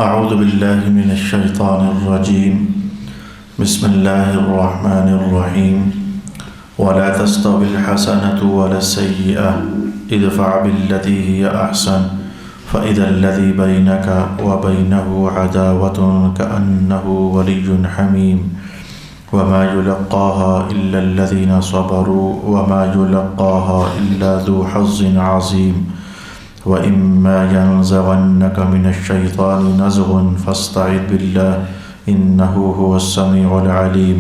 اعوذ باللہ من الشیطان الرجیم بسم اللہ الرحمن الرحیم ولا تستوی الحسنة ولا السیئة ادفع بالتي هي احسن فإذا الذي بينك وبينه عداوة كأنه ولي حميم وما يلقاها إلا الذين صبروا وما يلقاها إلا ذو حظ عظيم وَإِمَّا يَنزَغَنَّكَ مِنَ الشَّيْطَانِ نَزْغٌ فَاسْتَعِذْ بِاللَّهِ إِنَّهُ هُوَ السَّمِيعُ الْعَلِيمُ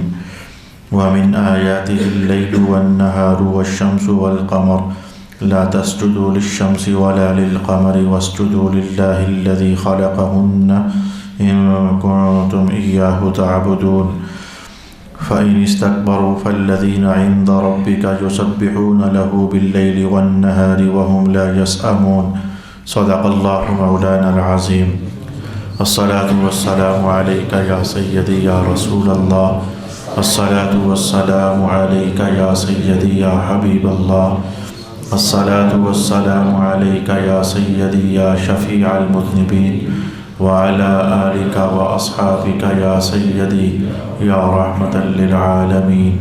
وَمِنْ آيَاتِهِ اللَّيْلُ وَالنَّهَارُ وَالشَّمْسُ وَالْقَمَرُ لَا تَسْجُدُوا لِلشَّمْسِ وَلَا لِلْقَمَرِ وَاسْجُدُوا لِلَّهِ الَّذِي خَلَقَهُنَّ إِن كُنتُمْ إِيَّاهُ تَعْبُدُونَ فَإِنِ اسْتَكْبَرُوا فَالَّذِينَ عِندَ رَبِّكَ يُسَبِّحُونَ لَهُ بِاللَّيْلِ وَالنَّهَارِ وَهُمْ لَا يَسْأَمُونَ صدق الله مولانا العظيم الصلاة والسلام عليك يا سيدي يا رسول الله الصلاة والسلام عليك يا سيدي يا حبيب الله الصلاة والسلام عليك يا سيدي يا شفيع المذنبين وعلى آلك وأصحابك يا سيدي يا رحمة للعالمين.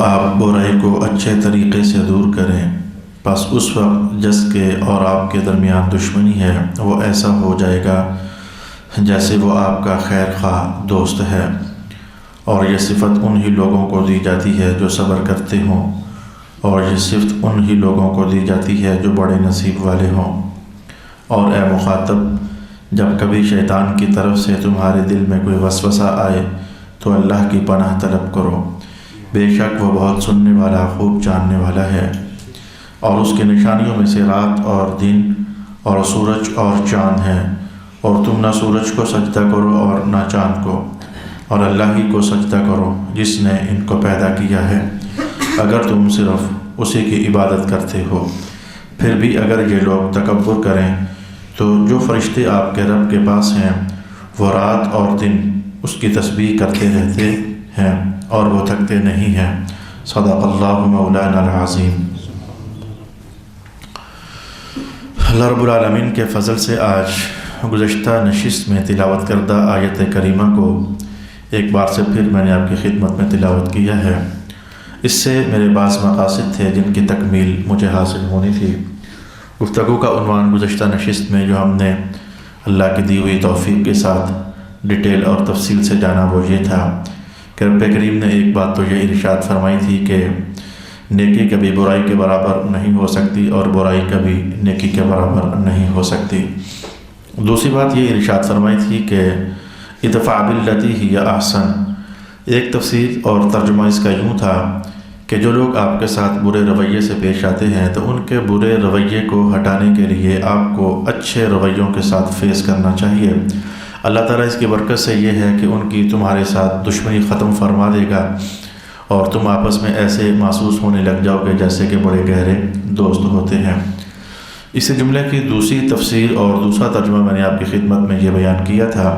آپ برائی کو اچھے طریقے سے دور کریں، بس اس وقت جس کے اور آپ کے درمیان دشمنی ہے وہ ایسا ہو جائے گا جیسے وہ آپ کا خیر خواہ دوست ہے، اور یہ صفت انہی لوگوں کو دی جاتی ہے جو صبر کرتے ہوں، اور یہ صفت انہی لوگوں کو دی جاتی ہے جو بڑے نصیب والے ہوں. اور اے مخاطب، جب کبھی شیطان کی طرف سے تمہارے دل میں کوئی وسوسہ آئے تو اللہ کی پناہ طلب کرو، بے شک وہ بہت سننے والا، خوب جاننے والا ہے. اور اس کے نشانیوں میں سے رات اور دن اور سورج اور چاند ہیں، اور تم نہ سورج کو سجدہ کرو اور نہ چاند کو، اور اللہ ہی کو سجدہ کرو جس نے ان کو پیدا کیا ہے، اگر تم صرف اسی کی عبادت کرتے ہو. پھر بھی اگر یہ لوگ تکبر کریں تو جو فرشتے آپ کے رب کے پاس ہیں وہ رات اور دن اس کی تسبیح کرتے رہتے ہیں اور وہ تھکتے نہیں ہیں. صدق اللہ مولانا العظیم. اللہ رب العالمین کے فضل سے آج گزشتہ نشست میں تلاوت کردہ آیت کریمہ کو ایک بار سے پھر میں نے آپ کی خدمت میں تلاوت کیا ہے. اس سے میرے بعض مقاصد تھے جن کی تکمیل مجھے حاصل ہونی تھی. گفتگو کا عنوان گزشتہ نشست میں جو ہم نے اللہ کی دی ہوئی توفیق کے ساتھ ڈیٹیل اور تفصیل سے جانا وہ یہ تھا کہ رب کریم نے ایک بات تو یہ ارشاد فرمائی تھی کہ نیکی کبھی برائی کے برابر نہیں ہو سکتی اور برائی کبھی نیکی کے برابر نہیں ہو سکتی. دوسری بات یہ ارشاد فرمائی تھی کہ ادفع باللتی ہی احسن. ایک تفسیر اور ترجمہ اس کا یوں تھا کہ جو لوگ آپ کے ساتھ برے رویے سے پیش آتے ہیں تو ان کے برے رویے کو ہٹانے کے لیے آپ کو اچھے رویوں کے ساتھ فیس کرنا چاہیے. اللہ تعالیٰ اس کی برکت سے یہ ہے کہ ان کی تمہارے ساتھ دشمنی ختم فرما دے گا اور تم آپس میں ایسے محسوس ہونے لگ جاؤ گے جیسے کہ بڑے گہرے دوست ہوتے ہیں. اس جملے کی دوسری تفسیر اور دوسرا ترجمہ میں نے آپ کی خدمت میں یہ بیان کیا تھا،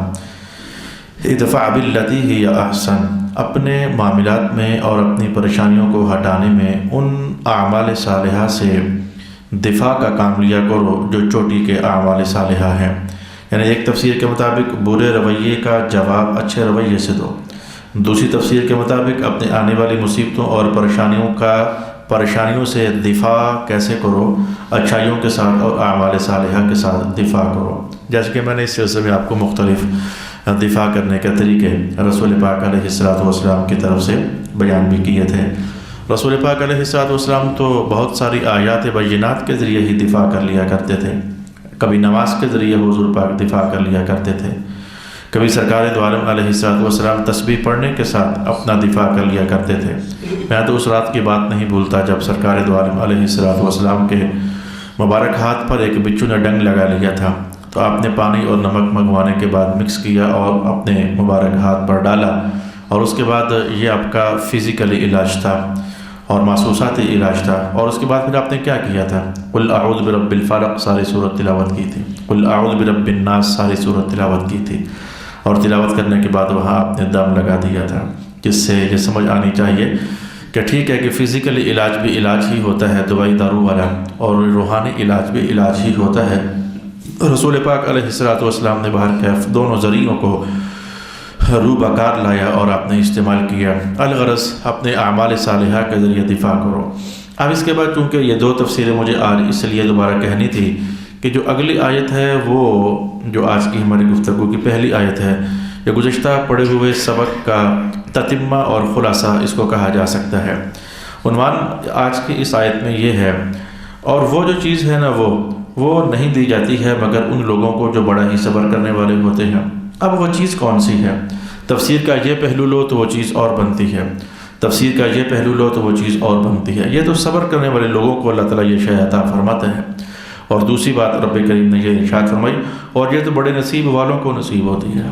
ادفع باللتی ہی احسن. اپنے معاملات میں اور اپنی پریشانیوں کو ہٹانے میں ان اعمال صالحہ سے دفاع کا کام لیا کرو جو چوٹی کے اعمال صالحہ ہیں. یعنی ایک تفسیر کے مطابق برے رویے کا جواب اچھے رویے سے دو، دوسری تفسیر کے مطابق اپنے آنے والی مصیبتوں اور پریشانیوں سے دفاع کیسے کرو، اچھائیوں کے ساتھ اور اعمال صالحہ کے ساتھ دفاع کرو. جیسے کہ میں نے اس سلسلے میں آپ کو مختلف دفاع کرنے کے طریقے رسول پاک علیہ السلام کی طرف سے بیان بھی کیے تھے. رسول پاک علیہ السلام تو بہت ساری آیات بینات کے ذریعے ہی دفاع کر لیا کرتے تھے. کبھی نماز کے ذریعے حضور پاک دفاع کر لیا کرتے تھے، کبھی سرکار دو عالم علیہ السلام تسبیح پڑھنے کے ساتھ اپنا دفاع کر لیا کرتے تھے. میں تو اس رات کی بات نہیں بھولتا جب سرکار دو عالم علیہ السلام کے مبارک ہاتھ پر ایک بچھو نے ڈنگ لگا لیا تھا، تو آپ نے پانی اور نمک منگوانے کے بعد مکس کیا اور اپنے مبارک ہاتھ پر ڈالا، اور اس کے بعد یہ آپ کا فزیکلی علاج تھا اور محسوساتی علاج تھا. اور اس کے بعد پھر آپ نے کیا کیا تھا؟ قل اعوذ برب الفلق ساری سورت تلاوت کی تھی، قل اعوذ برب الناس ساری سورت تلاوت کی تھی، اور تلاوت کرنے کے بعد وہاں آپ نے دم لگا دیا تھا. جس سے یہ سمجھ آنی چاہیے کہ ٹھیک ہے کہ فزیکلی علاج بھی علاج ہی ہوتا ہے دوائی دارو والا، اور روحانی علاج بھی علاج ہی ہوتا ہے۔ رسول پاک علیہ الصلوۃ والسلام نے باہر کیف دونوں ذریعوں کو رو بکار لایا اور آپ نے استعمال کیا۔ الغرض اپنے اعمال صالحہ کے ذریعے دفاع کرو۔ اب اس کے بعد چونکہ یہ دو تفسیریں مجھے آج اس لیے دوبارہ کہنی تھی کہ جو اگلی آیت ہے وہ جو آج کی ہماری گفتگو کی پہلی آیت ہے، یہ گزشتہ پڑھے ہوئے سبق کا تتمہ اور خلاصہ اس کو کہا جا سکتا ہے۔ عنوان آج کی اس آیت میں یہ ہے، اور وہ جو چیز ہے نا وہ نہیں دی جاتی ہے مگر ان لوگوں کو جو بڑا ہی صبر کرنے والے ہوتے ہیں۔ اب وہ چیز کون سی ہے؟ تفسیر کا یہ پہلو لو تو وہ چیز اور بنتی ہے، تفسیر کا یہ پہلو لو تو وہ چیز اور بنتی ہے۔ یہ تو صبر کرنے والے لوگوں کو اللہ تعالیٰ یہ شے عطا فرماتے ہیں، اور دوسری بات رب کریم نے یہ ارشاد فرمائی، اور یہ تو بڑے نصیب والوں کو نصیب ہوتی ہے۔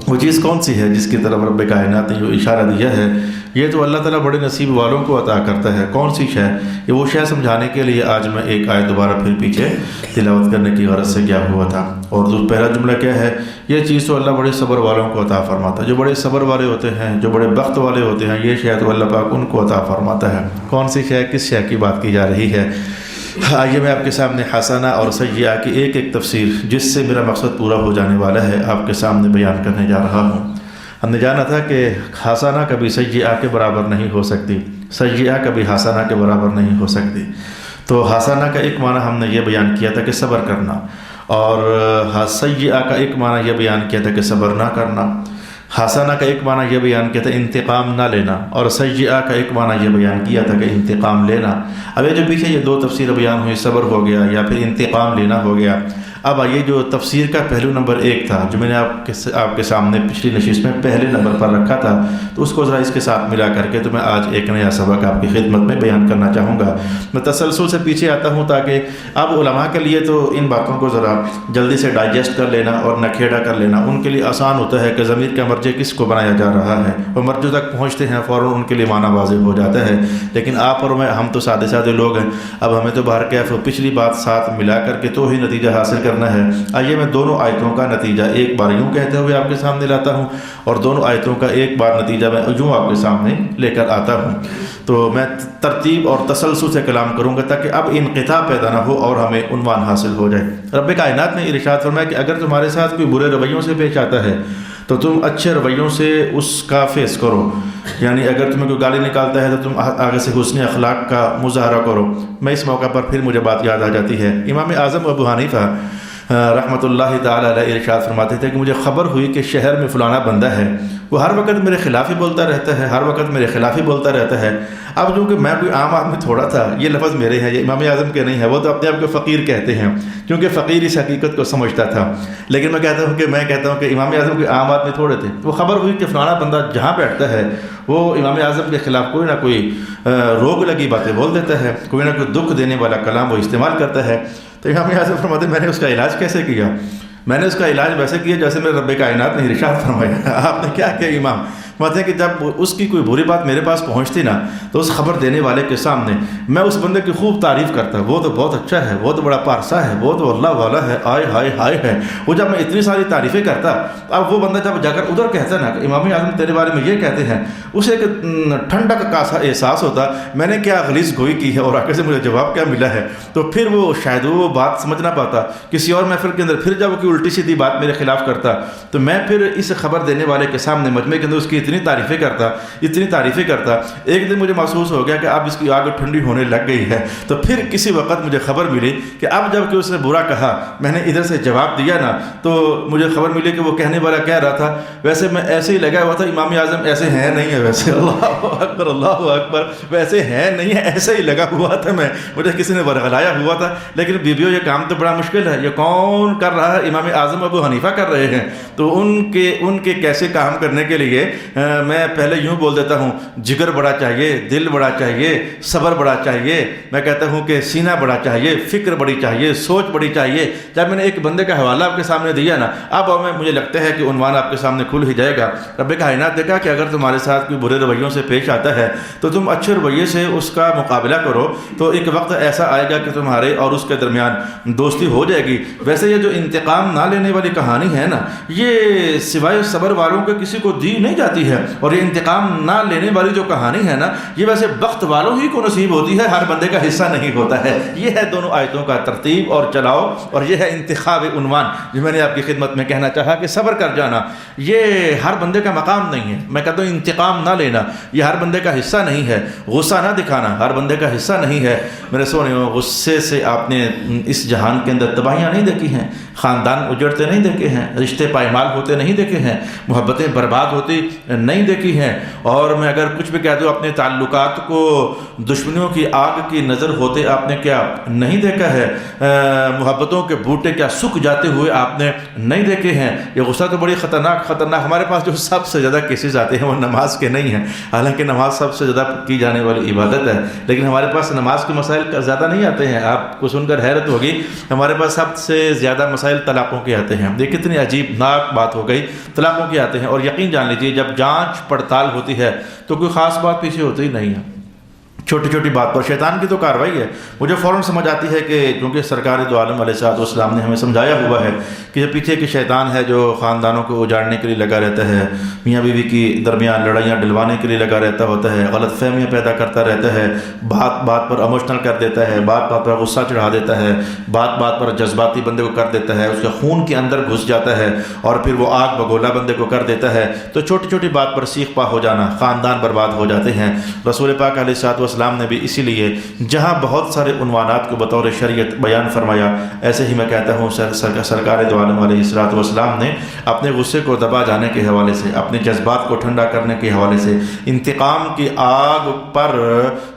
وہ چیز کون سی ہے جس کی طرف رب کائنات نے جو اشارہ دیا ہے، یہ تو اللہ تعالیٰ بڑے نصیب والوں کو عطا کرتا ہے۔ کون سی شے؟ یہ وہ شے سمجھانے کے لیے آج میں ایک آیت دوبارہ پھر پیچھے تلاوت کرنے کی غرض سے گیا ہوا تھا۔ اور پہلا جملہ کیا ہے؟ یہ چیز تو اللہ بڑے صبر والوں کو عطا فرماتا ہے۔ جو بڑے صبر والے ہوتے ہیں، جو بڑے بخت والے ہوتے ہیں، یہ شے تو اللہ پاک ان کو عطا فرماتا ہے۔ کون سی شے؟ کس شے کی بات کی جا رہی ہے؟ آئیے میں آپ کے سامنے حسنہ اور سیئہ کی ایک ایک تفسیر، جس سے میرا مقصد پورا ہو جانے والا ہے، آپ کے سامنے بیان کرنے جا رہا ہوں۔ ہم نے جانا تھا کہ حسنہ کبھی سیئہ کے برابر نہیں ہو سکتی، سیئہ کبھی حسنہ کے برابر نہیں ہو سکتی۔ تو حسنہ کا ایک معنی ہم نے یہ بیان کیا تھا کہ صبر کرنا، اور سیئہ کا ایک معنی یہ بیان کیا تھا کہ صبر نہ کرنا۔ حسنہ کا ایک معنی یہ بیان کیا تھا انتقام نہ لینا، اور سیئہ کا ایک معنی یہ بیان کیا تھا کہ انتقام لینا۔ اب یہ جو پیچھے یہ دو تفسیر بیان ہوئی، صبر ہو گیا یا پھر انتقام لینا ہو گیا۔ اب آئیے جو تفسیر کا پہلو نمبر 1 تھا، جو میں نے آپ کے سامنے پچھلی نشست میں پہلے نمبر پر رکھا تھا، تو اس کو ذرا اس کے ساتھ ملا کر کے تو میں آج ایک نیا سبق آپ کی خدمت میں بیان کرنا چاہوں گا۔ میں تسلسل سے پیچھے آتا ہوں تاکہ اب علماء کے لیے تو ان باتوں کو ذرا جلدی سے ڈائجسٹ کر لینا اور نکھیڑا کر لینا ان کے لیے آسان ہوتا ہے کہ ضمیر کا مرجع کس کو بنایا جا رہا ہے، وہ مرجع تک پہنچتے ہیں فوراً ان کے لیے معنی واضح ہو جاتا ہے۔ لیکن آپ اور میں، ہم تو سادے سادے لوگ ہیں، اب ہمیں تو باہر کیف پچھلی بات ساتھ ملا کر کے تو ہی نتیجہ حاصل کرنا ہے۔ آئیے میں دونوں آیتوں کا نتیجہ ایک بار یوں کہتے ہوئے آپ کے سامنے لاتا ہوں، اور دونوں آیتوں کا ایک بار نتیجہ میں یوں آپ کے سامنے لے کر آتا ہوں۔ تو میں ترتیب اور تسلسل سے کلام کروں گا تاکہ اب انقطاع پیدا نہ ہو اور ہمیں عنوان حاصل ہو جائے۔ رب کائنات نے ارشاد فرمایا کہ اگر تمہارے ساتھ کوئی برے رویوں سے پیش آتا ہے تو تم اچھے رویوں سے اس کا فیس کرو، یعنی اگر تمہیں کوئی گالی نکالتا ہے تو تم آگے سے حسن اخلاق کا مظاہرہ کرو۔ میں اس موقع پر پھر مجھے بات یاد آ جاتی ہے، امام اعظم ابو حنیفہ رحمۃ اللہ تعالیٰ علیہ ارشاد فرماتے تھے کہ مجھے خبر ہوئی کہ شہر میں فلانا بندہ ہے، وہ ہر وقت میرے خلاف ہی بولتا رہتا ہے، ہر وقت میرے خلاف ہی بولتا رہتا ہے۔ اب چونکہ میں کوئی عام آدمی تھوڑا تھا، یہ لفظ میرے ہیں، یہ امام اعظم کے نہیں ہے، وہ تو اپنے آپ کو فقیر کہتے ہیں کیونکہ فقیر اس حقیقت کو سمجھتا تھا۔ لیکن میں کہتا ہوں کہ امام اعظم کوئی عام آدمی تھوڑے تھے۔ وہ خبر ہوئی کہ فلانا بندہ جہاں بیٹھتا ہے وہ امام اعظم کے خلاف کوئی نہ کوئی روگ لگی باتیں بول دیتا ہے، کوئی نہ کوئی دکھ دینے والا کلام وہ استعمال کرتا ہے۔ تو امام اعظم فرماتے ہیں میں نے اس کا علاج کیسے کیا؟ میں نے اس کا علاج ویسے کیا جیسے میرے رب کائنات نے ارشاد فرمایا۔ آپ نے کیا کیا امام؟ فرماتے ہیں کہ جب اس کی کوئی بری بات میرے پاس پہنچتی نا تو اس خبر دینے والے کے سامنے میں اس بندے کی خوب تعریف کرتا، وہ تو بہت اچھا ہے، وہ تو بڑا پارسا ہے، وہ تو اللہ والا ہے، آئے ہائے ہائے ہے۔ وہ جب میں اتنی ساری تعریفیں کرتا، اب وہ بندہ جب جا کر ادھر کہتا نا کہ امام اعظم تیرے بارے میں یہ کہتے ہیں، اسے ایک ٹھنڈک کا سا احساس ہوتا میں نے کیا غلیظ گوئی کی ہے اور آگے سے مجھے جواب کیا ملا ہے۔ تو پھر وہ شاید وہ بات سمجھ نہ پاتا، کسی اور محفل کے اندر پھر جب وہ کوئی الٹی سیدھی بات میرے خلاف کرتا تو میں پھر اس خبر دینے والے کے سامنے مجمع کے اندر اس کی اتنی تعریفیں کرتا، ایک دن مجھے محسوس ہو گیا کہ اب اس کی آگ ٹھنڈی ہونے لگ گئی ہے۔ تو پھر کسی وقت مجھے خبر ملی کہ اب جب کہ اس نے برا کہا میں نے ادھر سے جواب دیا نا تو مجھے خبر ملی کہ وہ کہنے والا کہہ رہا تھا ویسے میں ایسے ہی لگا ہوا تھا، امام اعظم ایسے ہیں نہیں ہے ویسے، اللہ اکبر اللہ اکبر، ویسے ہیں نہیں ہے ایسے ہی لگا ہوا تھا میں، مجھے کسی نے ورغلایا ہوا تھا۔ لیکن بیبیوں یہ کام تو بڑا مشکل ہے، یہ کون کر رہا ہے؟ امام اعظم ابو حنیفہ کر رہے ہیں۔ تو ان کے کیسے کام کرنے کے لیے میں پہلے یوں بول دیتا ہوں جگر بڑا چاہیے، دل بڑا چاہیے، صبر بڑا چاہیے، میں کہتا ہوں کہ سینہ بڑا چاہیے، فکر بڑی چاہیے، سوچ بڑی چاہیے۔ جب میں نے ایک بندے کا حوالہ آپ کے سامنے دیا نا اب مجھے لگتا ہے کہ عنوان آپ کے سامنے کھل ہی جائے گا۔ رب کائنات نے کہا کہ اگر تمہارے ساتھ کوئی برے رویوں سے پیش آتا ہے تو تم اچھے رویے سے اس کا مقابلہ کرو، تو ایک وقت ایسا آئے گا کہ تمہارے اور اس کے درمیان دوستی ہو جائے گی۔ ویسے یہ جو انتقام نہ لینے والی کہانی ہے نا، یہ سوائے صبر والوں کے کسی کو دی نہیں جاتی جاتی ہے۔ اور یہ انتقام نہ لینے والی جو کہانی ہے نا، یہ ویسے بخت والوں ہی کو نصیب ہوتی ہے، ہر بندے کا حصہ نہیں ہوتا ہے۔ یہ ہے دونوں آیتوں کا ترتیب اور چلاؤ، اور یہ ہے انتخاب عنوان جو میں نے آپ کی خدمت میں کہنا چاہا کہ صبر کر جانا یہ ہر بندے کا مقام نہیں ہے۔ میں کہتا ہوں انتقام نہ لینا یہ ہر بندے کا حصہ نہیں ہے، غصہ نہ دکھانا ہر بندے کا حصہ نہیں ہے۔ میرے سونےوں، غصے سے آپ نے اس جہان کے اندر تباہیاں نہیں دیکھی ہیں، خاندان اجڑتے نہیں دیکھے ہیں، رشتے پائمال ہوتے نہیں دیکھے ہیں، محبتیں برباد ہوتی نہیں دیکھی ہیں، اور میں اگر کچھ بھی کہہ دوں اپنے تعلقات کو دشمنیوں کی آگ کی نظر ہوتے آپ نے کیا نہیں دیکھا ہے، محبتوں کے بوٹے کیا سوکھ جاتے ہوئے آپ نے نہیں دیکھے ہیں۔ یہ غصہ تو بڑی خطرناک ہمارے پاس جو سب سے زیادہ کیسز آتے ہیں وہ نماز کے نہیں ہیں، حالانکہ نماز سب سے زیادہ کی جانے والی عبادت ہے، لیکن ہمارے پاس نماز کے مسائل زیادہ نہیں آتے ہیں۔ آپ کو سن کر حیرت ہوگی، ہمارے پاس سب سے زیادہ مسائل طلاقوں کے آتے ہیں۔ یہ کتنی عجیب ناک بات ہو گئی، طلاقوں کے آتے ہیں، اور یقین جان لیجیے جب جانچ پڑتال ہوتی ہے تو کوئی خاص بات پیچھے ہوتی ہی نہیں ہے، چھوٹی چھوٹی بات پر شیطان کی تو کارروائی ہے۔ مجھے فوراً سمجھ آتی ہے کہ کیونکہ سرکار دو عالم علیہ السلام نے ہمیں سمجھایا ہوا ہے کہ یہ پیچھے کے شیطان ہے جو خاندانوں کو اجاڑنے کے لیے لگا رہتا ہے، میاں بیوی کی درمیان لڑائیاں ڈلوانے کے لیے لگا رہتا ہوتا ہے، غلط فہمیاں پیدا کرتا رہتا ہے، بات بات پر ایموشنل کر دیتا ہے، بات بات پر غصہ چڑھا دیتا ہے، بات بات پر جذباتی بندے کو کر دیتا ہے، اس کے خون کے اندر گھس جاتا ہے اور پھر وہ آگ بگولا بندے کو کر دیتا ہے۔ تو چھوٹی چھوٹی بات پر سیخ پا ہو جانا، خاندان برباد ہو جاتے ہیں۔ رسول پاک علیہ السلام نے بھی اسی لیے جہاں بہت سارے عنوانات کو بطور شریعت بیان فرمایا، ایسے ہی میں کہتا ہوں سرکار دو عالم علیہ السلام نے اپنے غصے کو دبا جانے کے حوالے سے، اپنے جذبات کو ٹھنڈا کرنے کے حوالے سے، انتقام کی آگ پر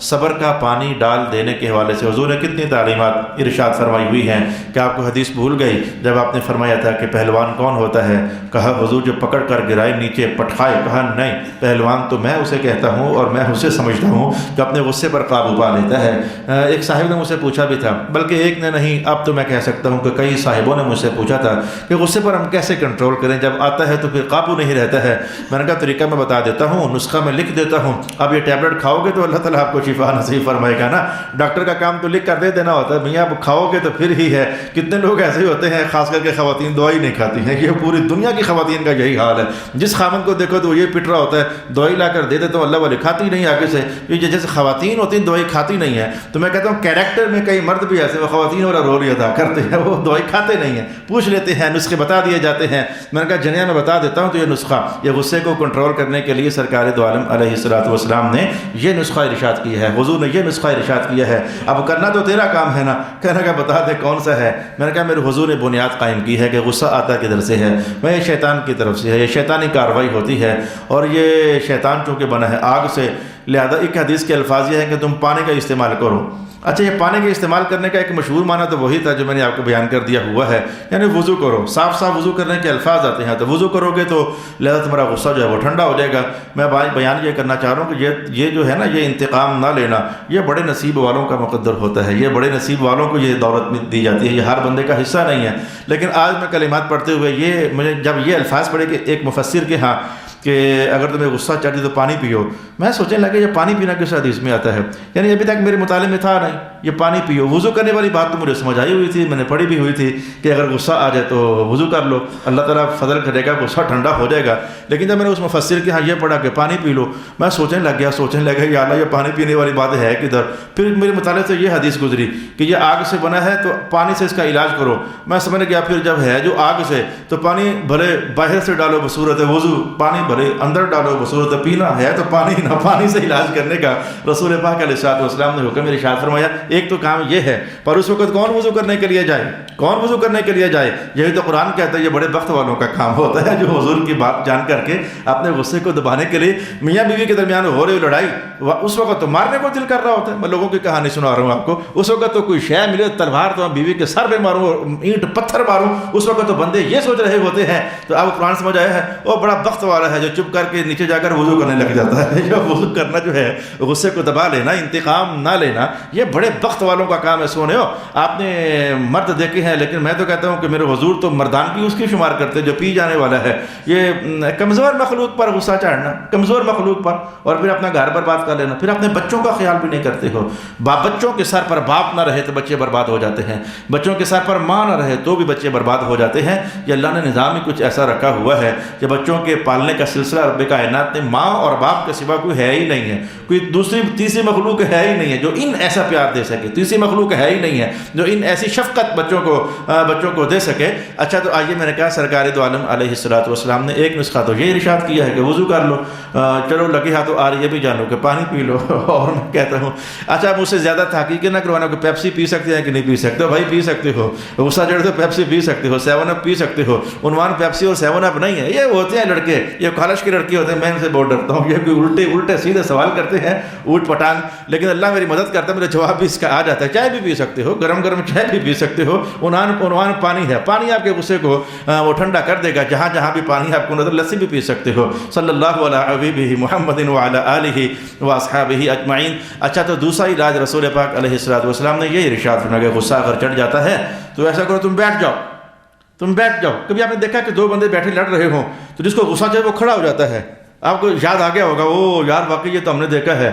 صبر کا پانی ڈال دینے کے حوالے سے حضور نے کتنی تعلیمات ارشاد فرمائی ہوئی ہیں کہ آپ کو حدیث بھول گئی جب آپ نے فرمایا تھا کہ پہلوان کون ہوتا ہے؟ کہا حضور جو پکڑ کر گرائے نیچے پٹخائے۔ کہا نہیں، پہلوان تو میں اسے کہتا ہوں اور میں اسے سمجھتا ہوں جو اپنے غصے پر قابو پا لیتا ہے۔ ایک صاحب نے مجھ سے پوچھا بھی تھا، بلکہ ایک نے نہیں، اب تو میں کہہ سکتا ہوں کہ کئی صاحبوں نے مجھ سے پوچھا تھا کہ غصے پر ہم کیسے کنٹرول کریں، جب آتا ہے تو پھر قابو نہیں رہتا ہے۔ میں نے کہا طریقہ میں بتا دیتا ہوں، نسخہ میں لکھ دیتا ہوں، اب یہ ٹیبلٹ کھاؤ گے تو اللہ تعالیٰ آپ کو شفا نصیب فرمائے گا نا۔ ڈاکٹر کا کام تو لکھ کر دے دینا ہوتا ہے، میاں اب کھاؤ گے تو پھر ہی ہے۔ کتنے لوگ ایسے ہی ہوتے ہیں، خاص کر کے خواتین دوائی نہیں کھاتی ہیں، یہ پوری دنیا کی خواتین کا یہی حال ہے۔ جس خامن کو دیکھو تو وہ یہ پٹ رہا ہوتا ہے، دوائی لا کر دے دیتا ہوں، اللہ والے کھاتی نہیں آگے سے۔ یہ جیسے خواتین ہوتی ہیں دوائی کھاتی نہیں ہے، تو میں کہتا ہوں کیریکٹر میں کئی مرد بھی ایسے وہ خواتین والا رول ادا کرتے ہیں، وہ دوائی کھاتے نہیں ہیں، پوچھ لیتے ہیں، نسخے بتا دیے جاتے ہیں۔ میں نے کہا جنیا میں بتا دیتا ہوں تو یہ نسخہ، یہ غصے کو کنٹرول کرنے کے لیے سرکار دو عالم علیہ السلام نے یہ نسخہ ارشاد کیا ہے، حضور نے یہ نسخہ ارشاد کیا ہے۔ اب کرنا تو تیرا کام ہے نا، کہنے کا بتا دے کون سا ہے۔ میں نے کہا میرے حضور نے بنیاد قائم کی ہے کہ غصہ آتا کدھر سے ہے، وہ یہ شیطان کی طرف سے ہے، یہ شیطانی کارروائی ہوتی ہے، اور یہ شیطان چونکہ بنا ہے آگ سے، لہذا ایک حدیث کے الفاظ یہ ہیں کہ تم پانی کا استعمال کرو۔ اچھا، یہ پانی کے استعمال کرنے کا ایک مشہور معنی تو وہی تھا جو میں نے آپ کو بیان کر دیا ہوا ہے، یعنی وضو کرو، صاف صاف وضو کرنے کے الفاظ آتے ہیں، تو وضو کرو گے تو لہذا تمہارا غصہ جو ہے وہ ٹھنڈا ہو جائے گا۔ میں بیان یہ کرنا چاہ رہا ہوں کہ یہ جو ہے نا، یہ انتقام نہ لینا، یہ بڑے نصیب والوں کا مقدر ہوتا ہے، یہ بڑے نصیب والوں کو یہ دولت دی جاتی ہے، یہ ہر بندے کا حصہ نہیں ہے۔ لیکن آج میں کلمات پڑھتے ہوئے مجھے جب یہ الفاظ پڑھے کہ ایک مفسر کے ہاں کہ اگر تمہیں غصہ چڑھے تو پانی پیو، میں سوچنے لگا یہ پانی پینا کس حدیث میں آتا ہے، یعنی ابھی تک میرے مطالعے میں تھا نہیں یہ پانی پیو۔ وضو کرنے والی بات تو مجھے سمجھ آئی ہوئی تھی، میں نے پڑھی بھی ہوئی تھی کہ اگر غصہ آ جائے تو وضو کر لو، اللہ تعالیٰ فضل کرے گا، غصہ ٹھنڈا ہو جائے گا۔ لیکن جب میں نے اس مفسر کے ہاں یہ پڑھا کہ پانی پی لو، میں سوچنے لگ گیا یا اللہ یہ پانی پینے والی بات ہے کدھر؟ پھر میرے مطالعے سے یہ حدیث گزری کہ یہ آگ سے بنا ہے تو پانی سے اس کا علاج کرو۔ میں سمجھ گیا پھر جب ہے جو آگ سے تو پانی بھلے باہر سے ڈالو بصورت وضو، پانی بھلے اندر ڈالو بصورت پینا، ہے تو پانی نہ پانی سے علاج کرنے کا رسول پاک علیہ السلام نے حکم ارشاد فرمایا۔ ایک تو کام یہ ہے، پر اس وقت کون وضو کرنے کے لیے جائے؟ کون وضو کرنے کے لیے جائے؟ یہی تو قرآن کہتا ہے یہ بڑے بخت والوں کا کام ہوتا ہے جو حضور کی بات جان کر کے اپنے غصے کو دبانے کے لیے میاں بیوی کے درمیان ہو رہی لڑائی، اس وقت تو مارنے کو دل کر رہا ہوتا ہے۔ میں لوگوں کی کہانی سنا رہا ہوں آپ کو، اس وقت تو کوئی شے ملے تلوار تو بیوی کے سر پہ ماروں، اینٹ پتھر ماروں، اس وقت تو بندے یہ سوچ رہے ہوتے ہیں۔ تو اب قرآن سمجھ آیا ہے وہ بڑا بخت والا ہے جو چپ کر کے نیچے جا کر وضو کرنے لگ جاتا ہے۔ جو وضو کرنا جو ہے غصے کو دبا لینا، انتقام نہ لینا، یہ بڑے بخت والوں کا کام ہے۔ سونے ہو آپ نے مرد دیکھے ہیں، لیکن میں تو کہتا ہوں کہ میرے حضور تو مردان کی اس کی شمار کرتے جو پی جانے والا ہے۔ یہ کمزور مخلوق پر غصہ چڑھنا، کمزور مخلوق پر، اور پھر اپنا گھر برباد کر لینا، پھر اپنے بچوں کا خیال بھی نہیں کرتے ہو۔ بچوں کے سر پر باپ نہ رہے تو بچے برباد ہو جاتے ہیں، بچوں کے سر پر ماں نہ رہے تو بھی بچے برباد ہو جاتے ہیں۔ یہ اللہ نے نظام ہی کچھ ایسا رکھا ہوا ہے کہ بچوں کے پالنے کا سلسلہ رب کائنات نے ماں اور باپ کے سوا کوئی ہے ہی نہیں ہے، کوئی دوسری تیسری مخلوق ہے ہی نہیں ہے جو ان ایسا پیار دے سکے، تیسری مخلوق ہے ہی نہیں ہے جو ان ایسی شفقت بچوں کو دے سکے۔ اچھا تو آئیے، میں نے کہا سرکار دو عالم علیہ السلام نے ایک نسخہ تو یہ ارشاد کیا ہے کہ وضو کر لو، چلو لگے ہاتھوں آ رہی ہے بھی جانو کہ پانی پی لو۔ اور میں کہتا ہوں اچھا مجھ سے زیادہ تحقیق نہ کروانا کہ پیپسی پی سکتے ہیں کہ نہیں پی سکتے ہو، بھائی پی سکتے ہو، غصہ چڑھے تو پیپسی پی سکتے ہو، 7 اپ پی سکتے ہو۔ عنوان پیپسی اور 7 اپ نہیں ہے، یہ ہوتے ہیں لڑکے، یہ کالج کے لڑکے ہوتے ہیں، میں ان سے بہت ڈرتا ہوں، یہ کوئی الٹے سیدھے سوال کرتے ہیں اوٹ پٹانگ، لیکن اللہ میری مدد کرتا ہے، میرا جواب بھی اس کا آ جاتا ہے۔ چائے بھی پی سکتے ہو، گرم چائے بھی پی سکتے ہو، عنوان پانی ہے، پانی آپ کے غصے کو وہ ٹھنڈا کر دے گا، جہاں جہاں بھی پانی آپ کو نظر۔ لسی بھی پی سکتے ہو۔ صلی اللہ علیہ حبیبہ محمد وعلی آلہ واصحابہ اجمعین۔ اچھا تو دوسرا علاج رسول پاک علیہ السلام نے یہ ارشاد فرمایا کہ غصہ اگر چڑھ جاتا ہے تو ایسا کرو، تم بیٹھ جاؤ۔ کبھی آپ نے دیکھا کہ 2 بندے بیٹھے لڑ رہے ہوں تو جس کو غصہ چڑھے وہ کھڑا ہو جاتا ہے، آپ کو یاد آ گیا ہوگا، او یار واقعی یہ تو ہم نے دیکھا ہے،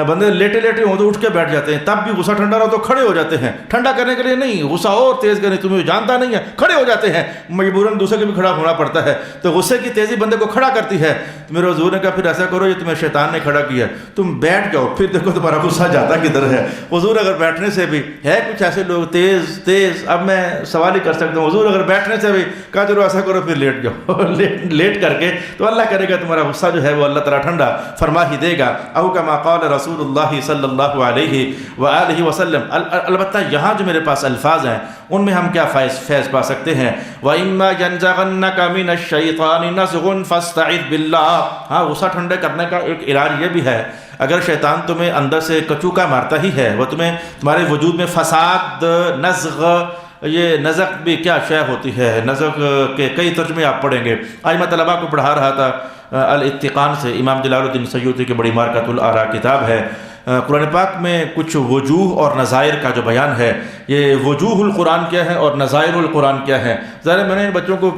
بندے لیٹے ہوں تو اٹھ کے بیٹھ جاتے ہیں، تب بھی غصہ ٹھنڈا رہو تو کھڑے ہو جاتے ہیں، ٹھنڈا کرنے کے لیے نہیں، غصہ اور تیز کرنے، تمہیں جانتا نہیں ہے، کھڑے ہو جاتے ہیں، مجبوراً دوسرے کے بھی کھڑا ہونا پڑتا ہے۔ تو غصے کی تیزی بندے کو کھڑا کرتی ہے۔ تو میرے حضور نے کہا پھر ایسا کرو، یہ تمہیں شیطان نے کھڑا کیا، تم بیٹھ جاؤ، پھر دیکھو تمہارا غصہ جاتا کدھر ہے۔ حضور اگر بیٹھنے سے بھی ہے کچھ ایسے لوگ تیز، اب میں سوال ہی کر سکتا ہوں، حضور اگر بیٹھنے سے بھی کہا چلو ایسا کرو پھر لیٹ جاؤ، لیٹ کر کے تو اللہ کرے گا تمہارا غصہ جو ہے وہ اللہ تعالیٰ ٹھنڈا فرما ہی دے گا۔ او کما قال رسول اللہ صلی اللہ علیہ وآلہ وسلم۔ البتہ یہاں جو میرے پاس الفاظ ہیں ان میں ہم کیا فیض پا سکتے ہیں؟ وَإِمَّا يَنزَغَنَّكَ مِنَ الشَّيْطَانِ نَزْغٌ فَاسْتَعِذْ بِاللَّهِ۔ ہاں، غصہ ٹھنڈے کرنے کا ایک علاج یہ بھی ہے، اگر شیطان تمہیں اندر سے کچوکا مارتا ہی ہے، وہ تمہارے وجود میں فساد، نزغ، یہ نزغ بھی کیا شے ہوتی ہے، نزغ کے کئی ترجمے آپ پڑھیں گے۔ آج میں طلباء کو پڑھا رہا تھا الاتقان سے، امام جلال الدین سیوطی کی بڑی مارکۃ الآراء کتاب ہے۔ قرآن پاک میں کچھ وجوہ اور نظائر کا جو بیان ہے، یہ وجوہ القرآن کیا ہے اور نظائر القرآن کیا ہے۔ ظاہر میں نے بچوں کو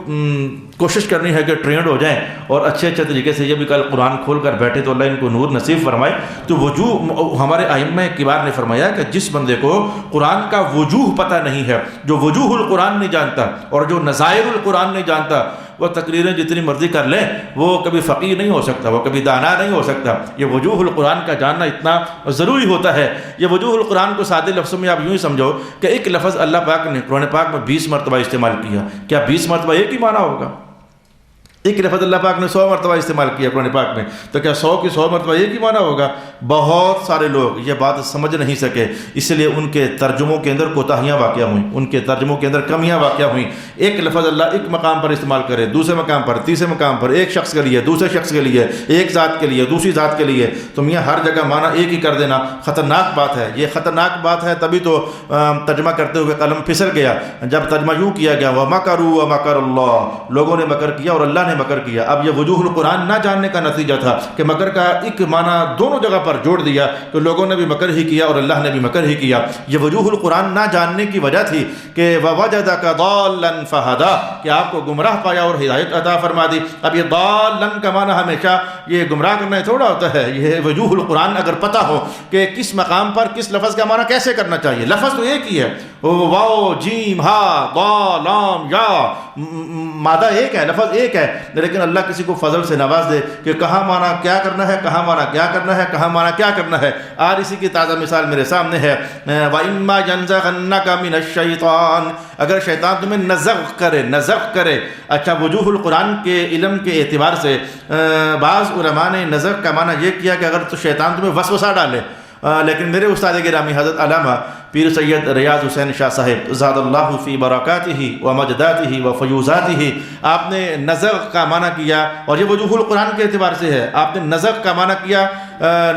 کوشش کرنی ہے کہ ٹرینڈ ہو جائیں اور اچھے طریقے سے یہ بھی کل قرآن کھول کر بیٹھے تو اللہ ان کو نور نصیب فرمائے۔ تو وجوہ، ہمارے ائمہ کبار نے فرمایا کہ جس بندے کو قرآن کا وجوہ پتہ نہیں ہے، جو وجوہ القرآن نہیں جانتا اور جو نظائر القرآن نہیں جانتا، وہ تقریریں جتنی مرضی کر لیں، وہ کبھی فقیہ نہیں ہو سکتا، وہ کبھی دانا نہیں ہو سکتا۔ یہ وجوہ القرآن کا جاننا اتنا ضروری ہوتا ہے۔ یہ وجوہ القرآن کو سادے لفظوں میں آپ یوں ہی سمجھو کہ ایک لفظ اللہ پاک نے قرآن پاک میں 20 مرتبہ استعمال کیا، کیا 20 مرتبہ ایک ہی معنی ہوگا؟ ایک لفظ اللہ پاک نے 100 مرتبہ استعمال کیا قرآن پاک میں، تو کیا 100 کی 100 مرتبہ ایک ہی معنی ہوگا؟ بہت سارے لوگ یہ بات سمجھ نہیں سکے، اس لیے ان کے ترجموں کے اندر کوتاہیاں واقع ہوئیں، ان کے ترجموں کے اندر کمیاں واقع ہوئیں۔ ایک لفظ اللہ ایک مقام پر استعمال کرے، دوسرے مقام پر، تیسرے مقام پر، ایک شخص کے لیے، دوسرے شخص کے لیے، ایک ذات کے لیے، دوسری ذات کے لیے، تو میاں ہر جگہ معنی ایک ہی کر دینا خطرناک بات ہے۔ یہ خطرناک بات ہے، تبھی تو ترجمہ کرتے ہوئے قلم پھسل گیا جب ترجمہ یوں کیا گیا وَمَكَرُوا وَمَكَرَ اللَّهُ، لوگوں نے مکر کیا اور اللہ نے مکر کیا۔ اب یہ وجوہ القرآن نہ جاننے کا نتیجہ تھا کہ مکر کا ایک معنی دونوں جگہ پر جوڑ دیا کہ لوگوں نے بھی مکر ہی کیا اور اللہ نے بھی مکر ہی کیا۔ یہ وجوہ القرآن نہ جاننے کی وجہ تھی کہ وَوَجَدَكَ ضَالًّا فَهَدَىٰ، کہ آپ کو گمراہ پایا اور ہدایت عطا فرما دی۔ اب یہ ضالًا کا معنی ہمیشہ یہ گمراہ کرنا تھوڑا ہوتا ہے، یہ وجوہ القرآن اگر پتہ ہو کہ کس مقام پر کس لفظ کا معنی کیسے کرنا چاہیے، لفظ تو ایک ہی ہے، واو جیم ہا ضا لام یا، مادہ ایک ہے، لفظ ایک ہے، لیکن اللہ کسی کو فضل سے نواز دے کہ کہاں معنی کیا کرنا ہے، کہاں معنی کیا کرنا ہے، کہاں معنی کیا کرنا ہے۔ آج اسی کی تازہ مثال میرے سامنے ہے، وَإِمَّا يَنزَغَنَّكَ مِنَ الشَّيْطَانِ، اگر شیطان تمہیں نزغ کرے۔ اچھا، وجوہ القرآن کے علم کے اعتبار سے بعض علماء نے نزغ کا معنی یہ کیا کہ اگر تو شیطان تمہیں وسوسہ ڈالے، لیکن میرے استاد گرامی حضرت علامہ پیر سید ریاض حسین شاہ صاحب زاد اللہ فی برکاتہ و مجداتہ و فیوزاتہ، آپ نے نزغ کا معنی کیا، اور یہ وجوہ القرآن کے اعتبار سے ہے، آپ نے نزغ کا معنی کیا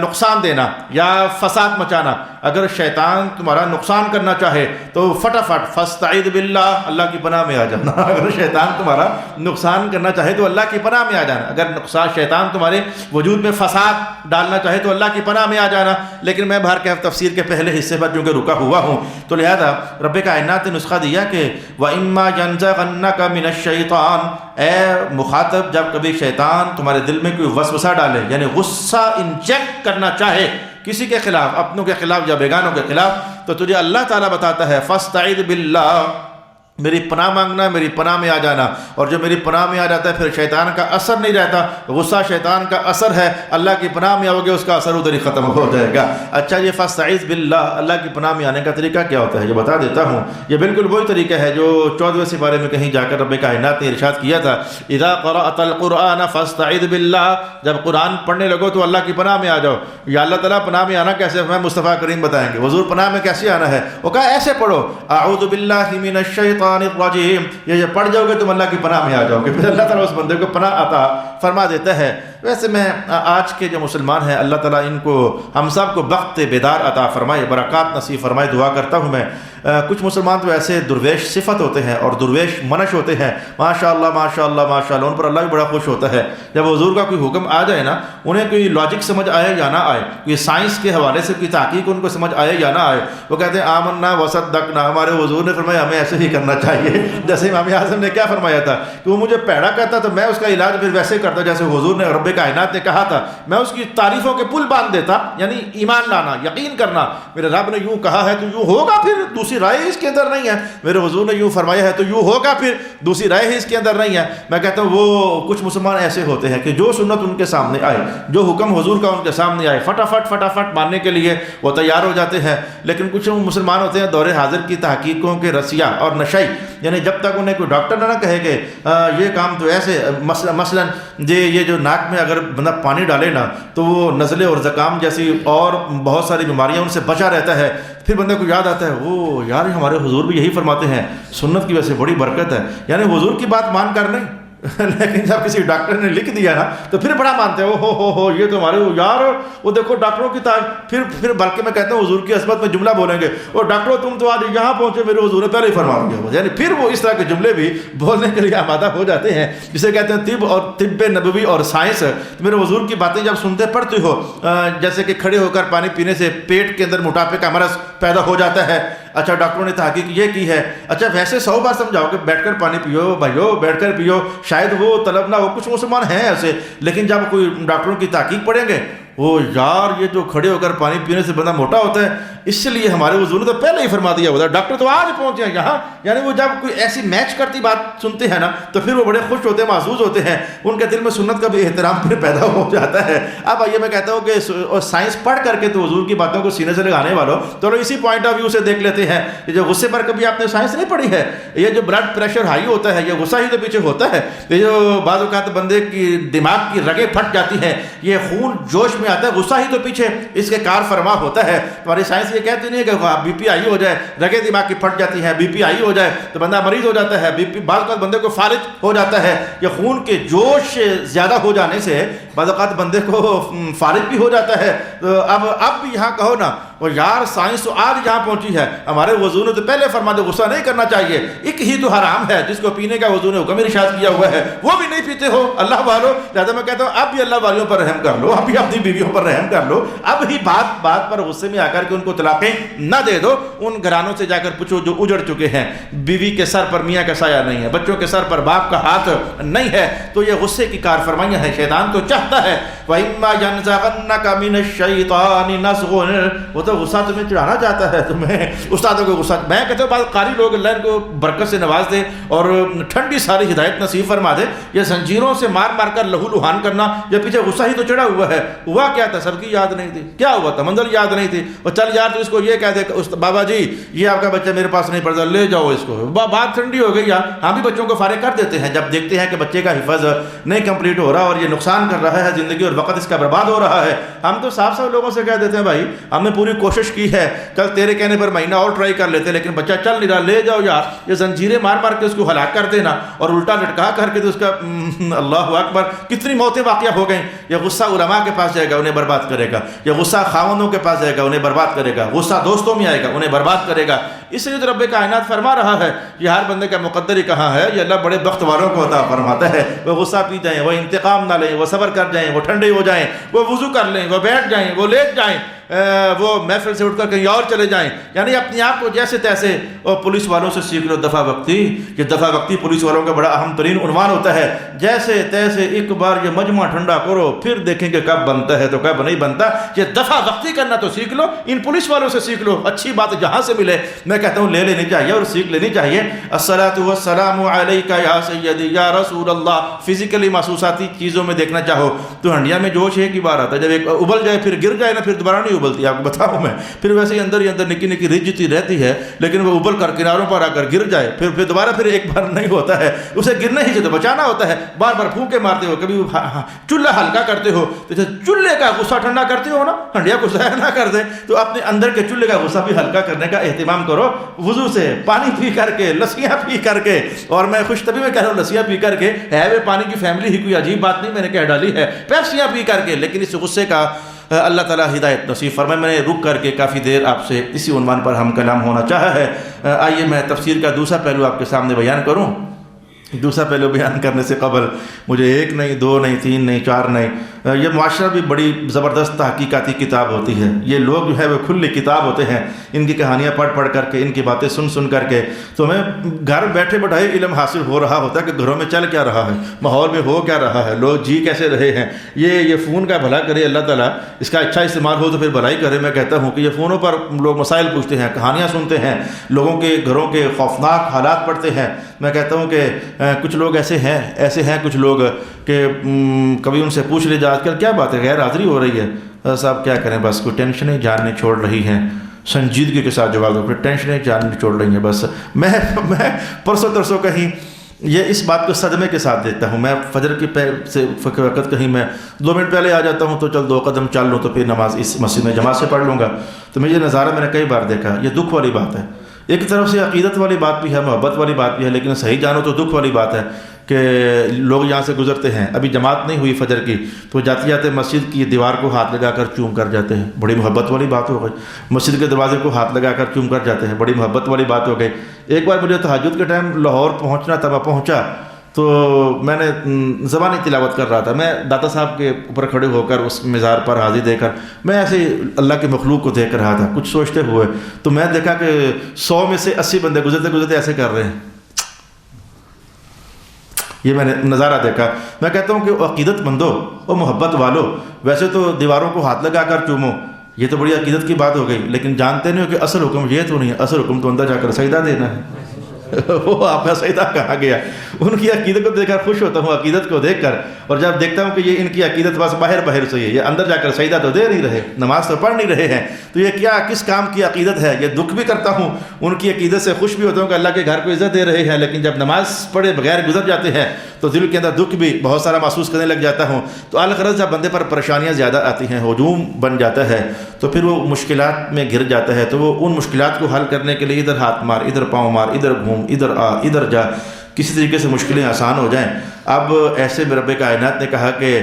نقصان دینا یا فساد مچانا۔ اگر شیطان تمہارا نقصان کرنا چاہے تو فٹافٹ فاستعذ باللہ، اللہ کی پناہ میں آ جانا۔ اگر شیطان تمہارا نقصان کرنا چاہے تو اللہ کی پناہ میں آ جانا۔ اگر شیطان تمہارے وجود میں فساد ڈالنا چاہے تو اللہ کی پناہ میں آ جانا۔ لیکن میں باہر کہف تفسیر کے پہلے حصے پر چونکہ رکا ہوا ہوں تو لہذا رب کائنات نے نسخہ دیا کہ وَإِمَّا يَنزَغَنَّكَ مِنَ الشَّيْطَانِ، اے مخاطب جب کبھی شیطان تمہارے دل میں کوئی وسوسہ ڈالے، یعنی غصہ انجیکٹ کرنا چاہے کسی کے خلاف، اپنوں کے خلاف یا بیگانوں کے خلاف، تو تجھے اللہ تعالیٰ بتاتا ہے فَاسْتَعِذْ بِاللَّهِ، میری پناہ مانگنا، میری پناہ میں آ جانا، اور جو میری پناہ میں آ جاتا ہے پھر شیطان کا اثر نہیں رہتا، غصہ شیطان کا اثر ہے، اللہ کی پناہ میں آؤ گے اس کا اثر ادھر ہی ختم ہو جائے گا۔ اچھا یہ فاستعذ باللہ، اللہ کی پناہ میں آنے کا طریقہ کیا ہوتا ہے یہ بتا دیتا ہوں۔ یہ بالکل وہی طریقہ ہے جو 14ویں سپارے میں کہیں جا کر رب کائنات نے ارشاد کیا تھا، اذا قرأت القرآن فاستعذ باللہ، جب قرآن پڑھنے لگو تو اللہ کی پناہ میں آ جاؤ۔ یا اللہ تعالیٰ پناہ میں آنا کیسے ہے مصطفیٰ کریم بتائیں گے، حضور پناہ میں کیسے آنا ہے؟ وہ کہا ایسے پڑھو، اعوذ باللہ من الشیطان الرجیم، یہ پڑھ جاؤ گے تم اللہ کی پناہ میں آ جاؤ گے، پھر اللہ تعالیٰ اس بندے کو پناہ عطا فرما دیتا ہے۔ ویسے میں آج کے جو مسلمان ہیں اللہ تعالیٰ ان کو ہم سب کو بخت بیدار عطا فرمائے، برکات نصیب فرمائے، دعا کرتا ہوں میں۔ کچھ مسلمان تو ایسے درویش صفت ہوتے ہیں اور درویش منش ہوتے ہیں، ماشاء اللہ ماشاء اللہ ماشاء اللہ، ان پر اللہ بھی بڑا خوش ہوتا ہے جب حضور کا کوئی حکم آ جائے نا، انہیں کوئی لاجک سمجھ آئے یا نہ آئے، کوئی سائنس کے حوالے سے کوئی تحقیق ان کو سمجھ آئے یا نہ آئے، وہ کہتے ہیں آمنا وصدقنا، ہمارے حضور نے فرمایا ہمیں ایسے ہی کرنا چاہیے۔ جیسے امام اعظم نے کیا فرمایا تھا کہ وہ مجھے پیڑا کہتا تو میں اس کا علاج پھر ویسے کرتا جیسے حضور نے رب کائنات نے کہا تھا، میں اس کی تعریفوں کے پل باندھ دیتا، یعنی ایمان لانا، یقین کرنا، میرے رب نے یوں کہا ہے تو یوں ہوگا، پھر دوسری رائے اس کے اندر نہیں ہے، میرے حضور نے یوں فرمایا ہے تو یوں ہوگا، پھر دوسری رائے اس کے اندر نہیں ہے۔ میں کہتا ہوں وہ کچھ مسلمان ایسے ہوتے ہیں کہ جو سنت ان کے سامنے آئے، جو حکم حضور کا ان کے سامنے آئے، فٹافٹ ماننے کے لیے وہ تیار ہو جاتے ہیں۔ لیکن کچھ مسلمان ہوتے ہیں دور حاضر کی تحقیقوں کے رسیا اور نشئی، یعنی جب تک انہیں کوئی ڈاکٹر نہ کہے کہ یہ کام تو ایسے، مثلا یہ جو ناک میں اگر بندہ پانی ڈالے نا تو وہ نزلے اور زکام جیسی اور بہت ساری بیماریاں ان سے بچا رہتا ہے، پھر بندے کو یاد آتا ہے وہ یار ہمارے حضور بھی یہی فرماتے ہیں، سنت کی وجہ سے بڑی برکت ہے، یعنی حضور کی بات مان کر نہیں لیکن جب کسی ڈاکٹر نے لکھ دیا نا تو پھر بڑا مانتے ہیں، ہو یہ تو ہمارے یار، وہ دیکھو ڈاکٹروں کی پھر بلکہ میں کہتا ہوں حضور کی عصمت میں جملہ بولیں گے، اور ڈاکٹروں تم تو آج یہاں پہنچے، میرے حضور نے پہلے ہی فرما دیا، یعنی پھر وہ اس طرح کے جملے بھی بولنے کے لیے آمادہ ہو جاتے ہیں، جسے کہتے ہیں طب اور طب نبوی اور سائنس۔ میرے حضور کی باتیں جب سنتے پڑھتے ہو، جیسے کہ کھڑے ہو کر پانی پینے سے پیٹ کے اندر موٹاپے کا مرض پیدا ہو جاتا ہے، اچھا ڈاکٹروں نے تحقیق یہ کی ہے، اچھا ویسے 100 بار سمجھاؤ کہ بیٹھ کر پانی پیو بھائیو، بیٹھ کر پیو، شاید وہ طلب نہ ہو، کچھ مسلمان ہیں ایسے، لیکن جب کوئی ڈاکٹروں کی تحقیق پڑھیں گے وہ یار یہ جو کھڑے ہو کر پانی پینے سے بندہ موٹا ہوتا ہے، اس لیے ہمارے حضور نے تو پہلے ہی فرما دیا ہوتا ہے، ڈاکٹر تو آج پہنچے ہیں یہاں، یعنی وہ جب کوئی ایسی میچ کرتی بات سنتے ہیں نا تو پھر وہ بڑے خوش ہوتے ہیں، محظوظ ہوتے ہیں، ان کے دل میں سنت کا بھی احترام پھر پیدا ہو جاتا ہے۔ اب آئیے میں کہتا ہوں کہ سائنس پڑھ کر کے تو حضور کی باتوں کو سینے سے لگانے والوں تو اسی پوائنٹ آف ویو سے دیکھ لیتے ہیں، یہ جو غصے پر کبھی آپ نے سائنس نہیں پڑھی ہے، یہ جو بلڈ پریشر ہائی ہوتا ہے یہ غصہ ہی تو پیچھے ہوتا ہے، یہ جو بعض اوقات بندے کی دماغ کی رگیں پھٹ جاتی ہیں، یہ خون جوش میں آتا ہے، غصہ ہی تو پیچھے اس کے کار فرما ہوتا ہے۔ تمہاری سائنس یہ کہتی نہیں ہے کہ بی پی آئی ہو جائے، رگیں دماغ کی پھٹ جاتی ہیں، بی پی آئی ہو جائے تو بندہ مریض ہو جاتا ہے، بی پی بعض اوقات بندے کو فالج ہو جاتا ہے، یہ خون کے جوش زیادہ ہو جانے سے بعض اوقات بندے کو فالج بھی ہو جاتا ہے۔ تو اب بھی یہاں کہو نا وہ یار سائنس تو آج یہاں پہنچی ہے، ہمارے حضور نے تو پہلے فرما دیا غصہ نہیں کرنا چاہیے، ایک ہی تو حرام ہے جس کو پینے کا حضور نے حکم ارشاد کیا ہوا ہے، وہ بھی نہیں پیتے ہو اللہ والو، لہذا میں کہتا ہوں اب بھی اللہ والیوں پر رحم کر لو، اب بھی اپنی بیویوں پر رحم کر لو، اب ہی بات پر غصے میں آ کر کے ان کو طلاقیں نہ دے دو۔ ان گھرانوں سے جا کر پوچھو جو اجڑ چکے ہیں، بیوی کے سر پر میاں کا سایہ نہیں ہے، بچوں کے سر پر باپ کا ہاتھ نہیں ہے، تو یہ غصے کی کار فرمائیاں ہیں، شیطان تو چاہتا ہے وَإِمَّا يَنزَغَنَّكَ مِنَ الشَّيْطَانِ نَزْغٌ، وہ تو غصہ تمہیں چڑھانا چاہتا ہے، تمہیں استادوں کو غصہ، میں کہتا ہوں بعض قاری لوگ اللہ ان کو برکت سے نواز دے اور ٹھنڈی ساری ہدایت نصیب فرما دے، یہ زنجیروں سے مار مار کر لہو لہان کرنا، یہ پیچھے غصہ ہی تو چڑھا ہوا ہے، ہوا کیا تھا سب کی یاد نہیں تھی، کیا ہوا تھا منزل یاد نہیں تھی، اور چل یار تو اس کو یہ کہہ دے بابا جی یہ آپ کا بچہ میرے پاس نہیں پڑھتا، لے جاؤ اس کو، بات ٹھنڈی ہو گئی یار، ہم بھی بچوں کو فارغ کر دیتے ہیں جب دیکھتے ہیں کہ بچے کا حفظ نہیں کمپلیٹ ہو رہا اور یہ نقصان کر رہا ہے زندگی اور وقت اس کا برباد ہو رہا ہے، ہم تو صاف لوگوں سے کہہ دیتے ہیں بھائی ہم نے پوری کوشش کی ہے، کل تیرے کہنے پر مہینہ اور ٹرائی کر لیتے لیکن بچہ چل نہیں رہا، لے جاؤ یار، یہ زنجیریں مار مار کے اس کو ہلاک کر دینا اور الٹا لٹکا کر کے تو اس کا اللہ اکبر کتنی موتیں واقع ہو گئیں۔ یہ غصہ علماء کے پاس جائے گا انہیں برباد کرے گا، یہ غصہ خاوندوں کے پاس جائے گا انہیں برباد کرے گا، غصہ دوستوں میں آئے گا انہیں برباد کرے گا۔ اس لیے تو رب کائنات فرما رہا ہے یہ ہر بندے کا مقدر ہی کہاں ہے، یہ اللہ بڑے بخت والوں کو عطا فرماتا ہے، وہ غصہ پی جائیں، وہ انتقام نہ لیں، وہ صبر کر جائیں، وہ ٹھنڈے ہو جائیں، وہ وضو کر لیں، وہ بیٹھ جائیں، وہ لیٹ جائیں، وہ محفل سے اٹھ کر کہیں اور چلے جائیں، یعنی اپنے آپ کو جیسے تیسے پولیس والوں سے سیکھ لو دفعہ وقتی. یہ دفعہ وقتی پولیس والوں کا بڑا اہم ترین عنوان ہوتا ہے. جیسے تیسے ایک بار یہ مجمع ٹھنڈا کرو، پھر دیکھیں کہ کب بنتا ہے تو کب نہیں بنتا. یہ دفعہ وقتی کرنا تو سیکھ لو، ان پولیس والوں سے سیکھ لو. اچھی بات جہاں سے ملے میں کہتا ہوں لے لینی چاہیے اور سیکھ لینی چاہیے. الصلاۃ والسلام علیک یا سیدی یا رسول اللہ. فزیکلی محسوساتی چیزوں میں دیکھنا چاہو تو ہنڈیا میں جوش ایک ہی بار آتا ہے، جب ایک ابل جائے پھر گر جائے نا پھر دوبارہ نہیں ابلتی. آپ کو بتاؤں میں، پھر ویسے ہی اندر نکی نکی رجتی رہتی ہے، لیکن وہ ابل کر کناروں پر آ کر گر جائے پھر دوبارہ پھر ایک بار نہیں ہوتا ہے. اسے گرنے ہی سے تو بچانا ہوتا ہے. بار بار پھونکے مارتے ہو، کبھی چولہا ہلکا کرتے ہو تو چولہے کا غصہ ٹھنڈا کرتے ہو نا، ہنڈیا کو ضائع نہ کر دیں تو اپنے اندر کے چولہے کا غصہ بھی ہلکا کرنے کا اہتمام کرو. وضو سے پانی پی کر کے، لسیاں پی کر کے، اور میں خوش طبی میں کہہ رہا ہوں لسیاں پی کر کے، ہے وہ پانی کی فیملی ہی کوئی عجیب بات نہیں میں نے کہہ ڈالی ہے، پیپسیاں پی کر کے، لیکن اس غصے کا اللہ تعالیٰ ہدایت نصیب فرمائے. میں نے رک کر کے کافی دیر آپ سے اسی عنوان پر ہم کلام ہونا چاہا ہے. آئیے میں تفسیر کا دوسرا پہلو آپ کے سامنے بیان کروں. دوسرا پہلو بیان کرنے سے قبل مجھے ایک نہیں، دو نہیں، تین نہیں، چار نہیں، یہ معاشرہ بھی بڑی زبردست تحقیقاتی کتاب ہوتی ہے. یہ لوگ جو ہے وہ کھلی کتاب ہوتے ہیں. ان کی کہانیاں پڑھ پڑھ کر کے، ان کی باتیں سن سن کر کے تو ہمیں گھر بیٹھے بیٹھائے علم حاصل ہو رہا ہوتا ہے کہ گھروں میں چل کیا رہا ہے، ماحول میں ہو کیا رہا ہے، لوگ جی کیسے رہے ہیں. یہ فون کا بھلا کرے اللہ تعالیٰ، اس کا اچھا استعمال ہو تو پھر بھلائی کرے. میں کہتا ہوں کہ یہ فونوں پر لوگ مسائل پوچھتے ہیں، کہانیاں سنتے ہیں، لوگوں کے گھروں کے خوفناک حالات پڑھتے ہیں. میں کہتا ہوں کہ کچھ لوگ ایسے ہیں کچھ لوگ کہ کبھی ان سے پوچھ لے جا آج کل کیا بات ہے، غیر حاضری ہو رہی ہے صاحب، کیا کریں بس کوئی ٹینشنیں جان نہیں چھوڑ رہی ہیں. سنجیدگی کے ساتھ جواب دو، پھر ٹینشنیں جان نہیں چھوڑ رہی ہیں. بس میں پرسوں ترسوں کہیں یہ اس بات کو صدمے کے ساتھ دیکھتا ہوں. میں فجر کی سے وقت کہیں میں 2 منٹ پہلے آ جاتا ہوں تو چل 2 قدم چل لوں تو پھر نماز اس مسجد میں جماعت سے پڑھ لوں گا. تو میں یہ نظارہ میں نے کئی بار دیکھا. یہ دکھ والی بات ہے. ایک طرف سے عقیدت والی بات بھی ہے، محبت والی بات بھی ہے، لیکن صحیح جانو تو دکھ والی بات ہے کہ لوگ یہاں سے گزرتے ہیں، ابھی جماعت نہیں ہوئی فجر کی تو جاتے جاتے مسجد کی دیوار کو ہاتھ لگا کر چوم کر جاتے ہیں. بڑی محبت والی بات ہو گئی. مسجد کے دروازے کو ہاتھ لگا کر چوم کر جاتے ہیں، بڑی محبت والی بات ہو گئی. ایک بار مجھے تہجد کے ٹائم لاہور پہنچنا تھا، میں پہنچا تو میں نے زبانی تلاوت کر رہا تھا. میں داتا صاحب کے اوپر کھڑے ہو کر اس مزار پر حاضری دے کر میں ایسے اللہ کے مخلوق کو دیکھ رہا تھا کچھ سوچتے ہوئے. تو میں دیکھا کہ 100 میں سے 80 بندے گزرتے گزرتے ایسے کر رہے ہیں. یہ میں نے نظارہ دیکھا. میں کہتا ہوں کہ عقیدت مندو اور محبت والو، ویسے تو دیواروں کو ہاتھ لگا کر چومو، یہ تو بڑی عقیدت کی بات ہو گئی، لیکن جانتے نہیں ہو کہ اصل حکم یہ تو نہیں ہے. اصل حکم تو اندر جا کر سجدہ دینا ہے. وہ آپ کا سجدہ کہا گیا. ان کی عقیدت کو دیکھ کر خوش ہوتا ہوں، عقیدت کو دیکھ کر. اور جب دیکھتا ہوں کہ یہ ان کی عقیدت بس باہر سے ہے، یہ اندر جا کر سجدہ تو دے نہیں رہے، نماز تو پڑھ نہیں رہے ہیں، تو یہ کیا کس کام کی عقیدت ہے. یہ دکھ بھی کرتا ہوں، ان کی عقیدت سے خوش بھی ہوتا ہوں کہ اللہ کے گھر کو عزت دے رہے ہیں، لیکن جب نماز پڑھے بغیر گزر جاتے ہیں تو دل کے اندر دکھ بھی بہت سارا محسوس کرنے لگ جاتا ہوں. تو الغرض جب بندے پر پریشانیاں زیادہ آتی ہیں، ہجوم بن جاتا ہے، تو پھر وہ مشکلات میں گر جاتا ہے. تو وہ ان مشکلات کو حل کرنے کے لیے ادھر ہاتھ مار، ادھر پاؤں مار، ادھر گھوم، ادھر آ، ادھر جا، کسی طریقے سے مشکلیں آسان ہو جائیں. اب ایسے میں رب کائنات نے کہا کہ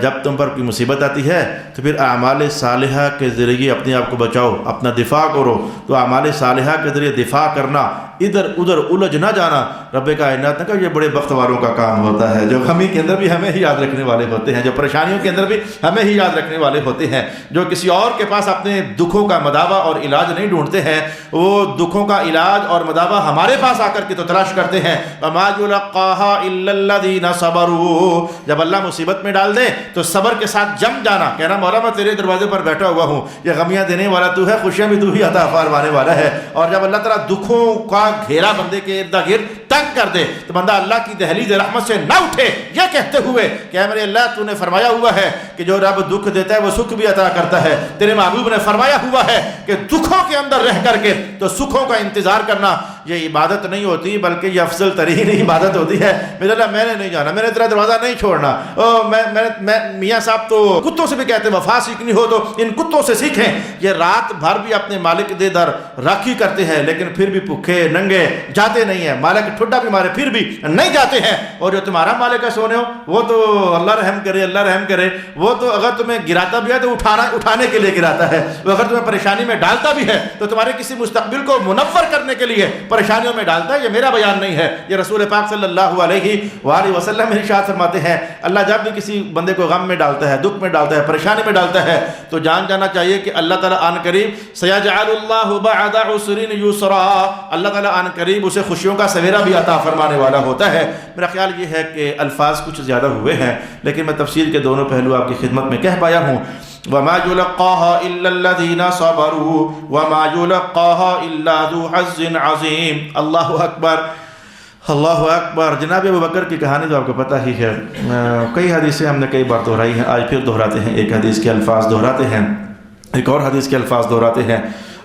جب تم پر کوئی مصیبت آتی ہے تو پھر اعمال صالحہ کے ذریعے اپنے آپ کو بچاؤ، اپنا دفاع کرو. تو اعمال صالحہ کے ذریعے دفاع کرنا، ادھر ادھر الجھ نہ جانا، رب کائنات نے کہا یہ بڑے بخت والوں کا کام ہوتا ہے، جو غمی کے اندر بھی ہمیں ہی یاد رکھنے والے ہوتے ہیں، جو پریشانیوں کے اندر بھی ہمیں ہی یاد رکھنے والے ہوتے ہیں، جو کسی اور کے پاس اپنے دکھوں کا مداوع اور علاج نہیں ڈھونڈتے ہیں، وہ دکھوں کا علاج اور مداوع ہمارے پاس آ کر کے تو تلاش کرتے ہیں. وَمَا يُلَقَّاهَا إِلَّا الَّذِينَ صَبَرُوا. جب اللہ مصیبت میں ڈال دے تو صبر کے ساتھ جم جانا، کہنا مولا میں تیرے دروازے پر بیٹھا ہوا ہوں، یہ غمیاں دینے والا تو ہے، خوشیاں بھی تو ہی عطا فرمانے والا ہے. اور جب اللہ تعالیٰ دکھوں کا گھیرا بندے کے ارد گرد تنگ کر دے تو بندہ اللہ کی دہلیز رحمت سے نہ اٹھے، یہ کہتے ہوئے کہ اے میرے اللہ تو نے فرمایا ہوا ہے کہ جو رب دکھ دیتا ہے وہ سکھ بھی عطا کرتا ہے. تیرے محبوب نے فرمایا ہوا ہے کہ دکھوں کے اندر رہ کر کے تو سکھوں کا انتظار کرنا یہ عبادت نہیں ہوتی، بلکہ یہ افضل ترین عبادت ہوتی ہے. میرے اللہ میں نے نہیں جانا، میں نے تیرا دروازہ نہیں چھوڑنا. میں میاں صاحب تو کتوں سے بھی کہتے ہیں وفا سیکھنی ہو تو ان کتوں سے سیکھیں. یہ رات بھر بھی اپنے مالک دے در راکھی کرتے ہیں، لیکن پھر بھی بھوکے ننگے جاتے نہیں ہیں. مالک ٹھڈا بھی مارے پھر بھی نہیں جاتے ہیں. اور جو تمہارا مالک ہے سونے ہو وہ تو اللہ رحم کرے، اللہ رحم کرے، وہ تو اگر تمہیں گراتا بھی ہے تو اٹھانے کے لیے گراتا ہے. وہ اگر تمہیں پریشانی میں ڈالتا بھی ہے تو تمہارے کسی مستقبل کو منور کرنے کے لیے، پریشانیوں میں ڈالتا ہے، یہ میرا بیان نہیں ہے، یہ رسول پاک صلی اللہ علیہ وآلہ وسلم ارشاد فرماتے ہیں اللہ جب بھی کسی بندے کو غم میں ڈالتا ہے، دکھ میں ڈالتا ہے، پریشانی میں ڈالتا ہے تو جان جانا چاہیے کہ اللہ تعالیٰ آن قریب سیجعل اللہ بعد عسر یسرا، اللہ تعالیٰ آن قریب اسے خوشیوں کا سویرا بھی عطا فرمانے والا ہوتا ہے۔ میرا خیال یہ ہے کہ الفاظ کچھ زیادہ ہوئے ہیں لیکن میں تفسیر کے دونوں پہلو آپ کی خدمت میں کہہ پایا ہوں۔ وَمَا يُلَقَّاهَا إِلَّا الَّذِينَ صَبَرُوا وَمَا يُلَقَّاهَا إِلَّا ذُو حَظٍّ عَظِيمٍ۔ اللہ اکبر، اللہ اکبر۔ جناب ابوبکر کی کہانی تو آپ کو پتہ ہی ہے، کئی حدیثیں ہم نے کئی بار دہرائی ہیں، آج پھر دہراتے ہیں، ایک حدیث کے الفاظ دہراتے ہیں، ایک اور حدیث کے الفاظ دہراتے ہیں۔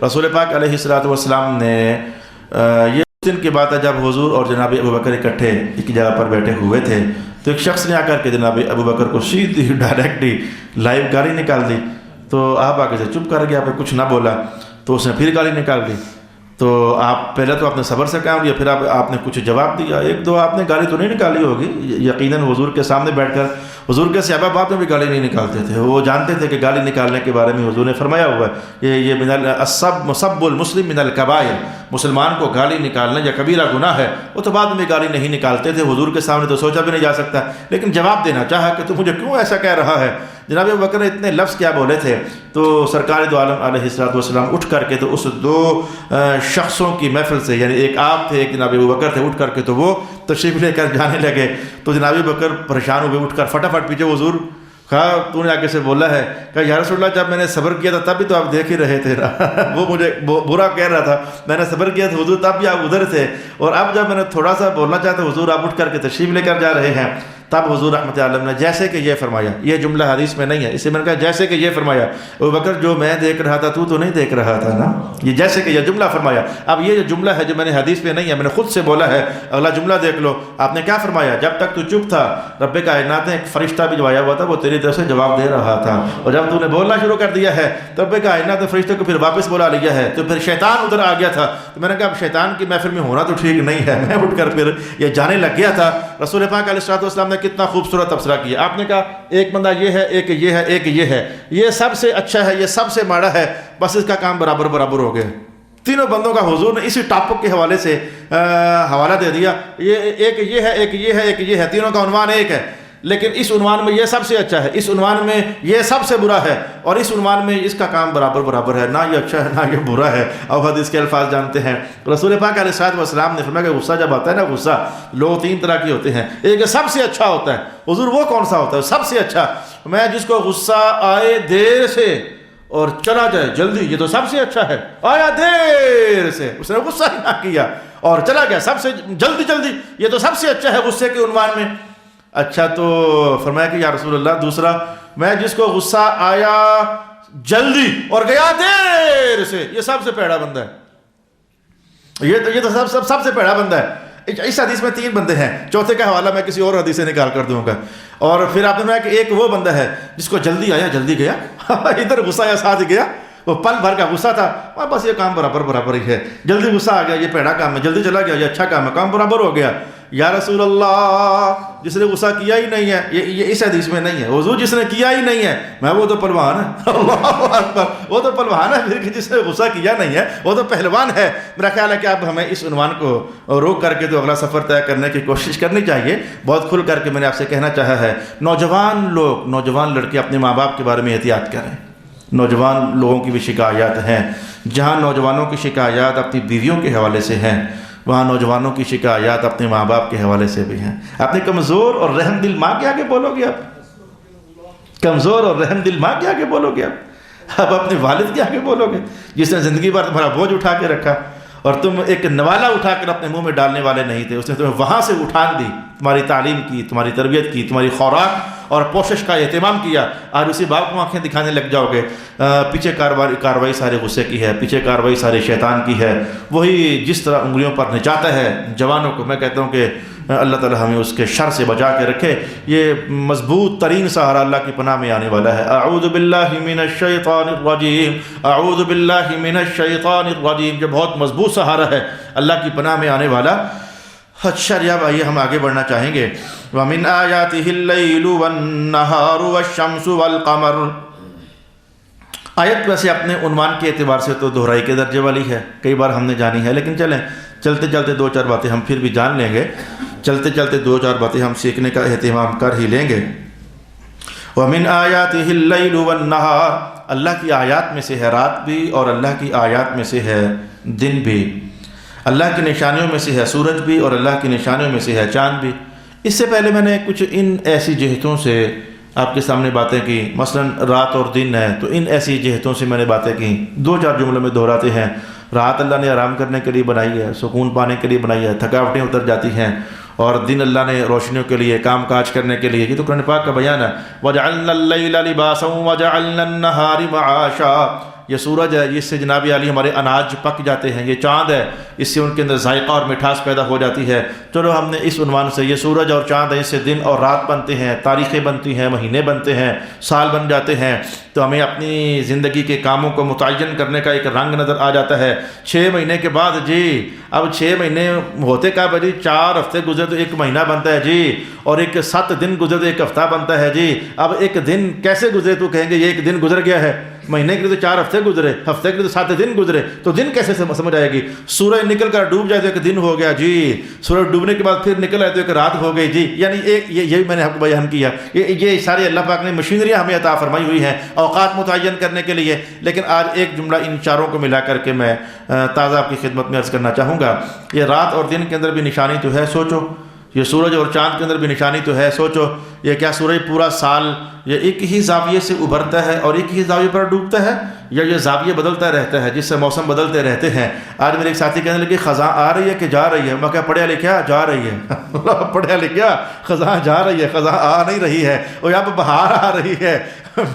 رسول پاک علیہ الصلوۃ والسلام نے یہ دن کی بات ہے جب حضور اور جناب ابوبکر اکٹھے ایک جگہ پر بیٹھے ہوئے تھے تو ایک شخص نے آ کر کے جناب ابوبکر کو سیدھی ڈائریکٹلی لائیو گالی نکال دی، تو آپ آگے سے چپ کر گیا، آپ نے کچھ نہ بولا، تو اس نے پھر گالی نکال دی، تو آپ پہلے تو آپ نے صبر سے کام لیا، پھر آپ نے کچھ جواب دیا، ایک دو آپ نے گالی تو نہیں نکالی ہوگی، یقیناً حضور کے سامنے بیٹھ کر حضور کے صحابہ باپ میں بھی گالی نہیں نکالتے تھے، وہ جانتے تھے کہ گالی نکالنے کے بارے میں حضور نے فرمایا ہوا ہے یہ من سب المسلم من الکبائر، مسلمان کو گالی نکالنا یا کبیرہ گناہ ہے، وہ تو بعد میں گالی نہیں نکالتے تھے، حضور کے سامنے تو سوچا بھی نہیں جا سکتا، لیکن جواب دینا چاہا کہ تو مجھے کیوں ایسا کہہ رہا ہے۔ جناب ابوبکر نے اتنے لفظ کیا بولے تھے تو سرکار دو عالم علیہ الصلوۃ والسلام اٹھ کر کے تو اس دو شخصوں کی محفل سے، یعنی ایک آپ تھے ایک جناب ابوبکر تھے، اٹھ کر کے تو وہ تشریف لے کر جانے لگے، تو جناب ابوبکر پریشان ہوئے، اٹھ کر فٹافٹ پیچھے حضور کہا تو نے آگے سے بولا ہے، کہا یا رسول اللہ جب میں نے صبر کیا تھا تب بھی تو آپ دیکھ ہی رہے تھے وہ مجھے برا کہہ رہا تھا، میں نے صبر کیا تھا حضور تب بھی آپ ادھر تھے، اور اب جب میں نے تھوڑا سا بولنا چاہتا حضور آپ اٹھ کر کے تشریف لے کر جا رہے ہیں، تب حضور رحمۃ عالم نے جیسے کہ یہ فرمایا، یہ جملہ حدیث میں نہیں ہے، اسے میں نے کہا جیسے کہ یہ فرمایا، ابوبکر جو میں دیکھ رہا تھا تو نہیں دیکھ رہا تھا نا، یہ جیسے کہ یہ جملہ فرمایا۔ اب یہ جو جملہ ہے جو میں نے حدیث میں نہیں ہے، میں نے خود سے بولا ہے، اگلا جملہ دیکھ لو، آپ نے کیا فرمایا، جب تک تو چپ تھا رب کائنات نے ایک فرشتہ بھجوایا ہوا تھا، وہ تیری طرف سے جواب دے رہا تھا، اور جب تو نے بولنا شروع کر دیا ہے تو رب کائنات نے فرشتے کو پھر واپس بلا لیا ہے، تو پھر شیطان ادھر آ گیا تھا، تو میں نے کہا اب شیطان کی محفل میں ہونا تو ٹھیک نہیں ہے، میں اٹھ کر پھر یہ جانے لگ گیا تھا۔ رسول پاک علیہ الصلوۃ والسلام نے کتنا خوبصورت تبصرہ کیا، آپ نے کہا ایک بندہ یہ ہے، ایک یہ ہے، ایک یہ ہے، یہ سب سے اچھا ہے، یہ سب سے ماڑا ہے، بس اس کا کام برابر برابر ہو گئے۔ تینوں بندوں کا حضور نے اسی ٹاپک کے حوالے سے حوالہ دے دیا، یہ ایک یہ ہے، ایک یہ ہے، ایک یہ ہے، تینوں کا عنوان ایک ہے، لیکن اس عنوان میں یہ سب سے اچھا ہے، اس عنوان میں یہ سب سے برا ہے، اور اس عنوان میں اس کا کام برابر برابر ہے، نہ یہ اچھا ہے نہ یہ برا ہے۔ اب حدیث کے الفاظ جانتے ہیں، رسول پاک علیہ الصلوۃ والسلام نے فرمایا کہ غصہ جب آتا ہے نا، غصہ لوگ تین طرح کے ہوتے ہیں، ایک سب سے اچھا ہوتا ہے، حضور وہ کون سا ہوتا ہے سب سے اچھا، میں جس کو غصہ آئے دیر سے اور چلا جائے جلدی، یہ تو سب سے اچھا ہے، آیا دیر سے اس نے غصہ ہی نہ کیا اور چلا گیا، سب سے جلدی جلدی، یہ تو سب سے اچھا ہے غصے کے عنوان میں۔ اچھا تو فرمایا کہ یا رسول اللہ دوسرا، میں جس کو غصہ آیا جلدی اور گیا دیر سے، یہ سب سے پیڑا بندہ ہے، یہ تو سب سے پیڑا بندہ ہے۔ اس حدیث میں تین بندے ہیں، چوتھے کا حوالہ میں کسی اور حدیث سے نکال کر دوں گا۔ اور پھر آپ نے فرمایا کہ ایک وہ بندہ ہے جس کو جلدی آیا جلدی گیا ادھر غصہ آیا ساتھ ہی گیا، وہ پل بھر کا غصہ تھا، بس یہ کام برابر برابر ہی ہے، جلدی غصہ آ گیا یہ پیڑا کام ہے، جلدی چلا گیا یہ اچھا کام ہے، کام برابر ہو گیا۔ یا رسول اللہ جس نے غصہ کیا ہی نہیں ہے، یہ اس حدیث میں نہیں ہے، حضور جس نے کیا ہی نہیں ہے، میں وہ تو پہلوان ہے، اللہ اکبر، وہ تو پہلوان ہے، پھر جس نے غصہ کیا نہیں ہے وہ تو پہلوان ہے۔ میرا خیال ہے کہ اب ہمیں اس عنوان کو روک کر کے تو اگلا سفر طے کرنے کی کوشش کرنی چاہیے۔ بہت کھل کر کے میں نے آپ سے کہنا چاہا ہے، نوجوان لوگ، نوجوان لڑکے اپنے ماں باپ کے بارے میں احتیاط کریں۔ نوجوان لوگوں کی بھی شکایات ہیں، جہاں نوجوانوں کی شکایات اپنی بیویوں کے حوالے سے ہیں، وہاں نوجوانوں کی شکایات اپنے ماں باپ کے حوالے سے بھی ہیں۔ اپنی کمزور اور رحم دل ماں کے آگے بولو گے آپ، کمزور اور رحم دل ماں کے آگے بولو گے آپ اپنے والد کے آگے بولو گے جس نے زندگی بھر تمہارا بوجھ اٹھا کے رکھا، اور تم ایک نوالا اٹھا کر اپنے منہ میں ڈالنے والے نہیں تھے، اس نے تمہیں وہاں سے اٹھان دی، تمہاری تعلیم کی، تمہاری تربیت کی، تمہاری خوراک اور پوشش کا اہتمام کیا، اور اسی باپ کو آنکھیں دکھانے لگ جاؤ گے۔ پیچھے کاروائی سارے غصے کی ہے، پیچھے کاروائی سارے شیطان کی ہے، وہی جس طرح انگلیوں پر نچاتا ہے جوانوں کو۔ میں کہتا ہوں کہ اللہ تعالی ہمیں اس کے شر سے بچا کے رکھے۔ یہ مضبوط ترین سہارا اللہ کی پناہ میں آنے والا ہے۔ اعوذ باللہ من الشیطان الرجیم، اعوذ باللہ من الشیطان الرجیم، جو بہت مضبوط سہارا ہے اللہ کی پناہ میں آنے والا۔ اچھا اب آئیے ہم آگے بڑھنا چاہیں گے۔ وَمِنْ آيَاتِهِ اللَّيْلُ وَالنَّهَارُ وَالشَّمْسُ وَالْقَمَرُ۔ آیت ویسے اپنے عنوان کے اعتبار سے تو دہرائی کے درجے والی ہے، کئی بار ہم نے جانی ہے، لیکن چلیں چلتے چلتے 2-4 باتیں ہم پھر بھی جان لیں گے، چلتے چلتے 2-4 باتیں ہم سیکھنے کا اہتمام کر ہی لیں گے۔ وَمِنْ آيَاتِهِ اللَّيْلُ وَالنَّهَارُ، اللہ کی آیات میں سے ہے رات بھی اور اللہ کی آیات میں سے ہے دن بھی، اللہ کی نشانیوں میں سے ہے سورج بھی اور اللہ کی نشانیوں میں سے ہے چاند بھی۔ اس سے پہلے میں نے کچھ ان ایسی جہتوں سے آپ کے سامنے باتیں کی، مثلا رات اور دن ہے تو ان ایسی جہتوں سے میں نے باتیں کی، 2-4 جملوں میں دہراتے ہیں۔ رات اللہ نے آرام کرنے کے لیے بنائی ہے، سکون پانے کے لیے بنائی ہے، تھکاوٹیں اتر جاتی ہیں، اور دن اللہ نے روشنیوں کے لیے، کام کاج کرنے کے لیے۔ یہ تو قرآن پاک کا بیان ہے، وَجَعَلْنَا اللَّيْلَ لِبَاسًا وَجَعَلْنَا النَّهَارِ مَعَاشًا۔ یہ سورج ہے، اس سے جناب عالی ہمارے اناج پک جاتے ہیں، یہ چاند ہے، اس سے ان کے اندر ذائقہ اور مٹھاس پیدا ہو جاتی ہے۔ چلو ہم نے اس عنوان سے، یہ سورج اور چاند ہے، اس سے دن اور رات بنتے ہیں، تاریخیں بنتی ہیں، مہینے بنتے ہیں، سال بن جاتے ہیں، تو ہمیں اپنی زندگی کے کاموں کو متعین کرنے کا ایک رنگ نظر آ جاتا ہے۔ 6 مہینے کے بعد جی اب 6 مہینے ہوتے کب ہے جی؟ 4 ہفتے گزرے تو 1 مہینہ بنتا ہے جی، اور 7 دن گزرے تو 1 ہفتہ بنتا ہے جی۔ اب 1 دن کیسے گزرے تو کہیں گے یہ 1 دن گزر گیا ہے، مہینے کے لیے تو 4 ہفتے گزرے، ہفتے کے لیے تو 7 دن گزرے، تو دن کیسے سمجھ آئے گی؟ سورج نکل کر ڈوب جائے تو 1 دن ہو گیا جی، سورج ڈوبنے کے بعد پھر نکل آئے تو 1 رات ہو گئی جی۔ یعنی یہی میں نے آپ کو بیان کیا، یہ سارے اللہ پاک نے مشینریاں ہمیں عطا فرمائی ہوئی ہیں اوقات متعین کرنے کے لیے۔ لیکن آج ایک جملہ ان چاروں کو ملا کر کے میں تازہ آپ کی خدمت میں عرض کرنا چاہوں گا۔ یہ رات اور دن کے اندر بھی نشانی تو ہے، سوچو، یہ سورج اور چاند کے اندر بھی نشانی تو ہے، سوچو، یہ کیا سورج پورا سال یہ ایک ہی زاویے سے ابھرتا ہے اور ایک ہی زاویے پر ڈوبتا ہے، یا یہ زاویے بدلتا رہتا ہے جس سے موسم بدلتے رہتے ہیں؟ آج میرے ایک ساتھی کہنے لگے خزاں آ رہی ہے کہ جا رہی ہے؟ میں کہا پڑھیا لکھا جا رہی ہے، پڑھیا لکھا خزاں جا رہی ہے، خزاں آ نہیں رہی ہے، اور یہاں پہ بہار آ رہی ہے۔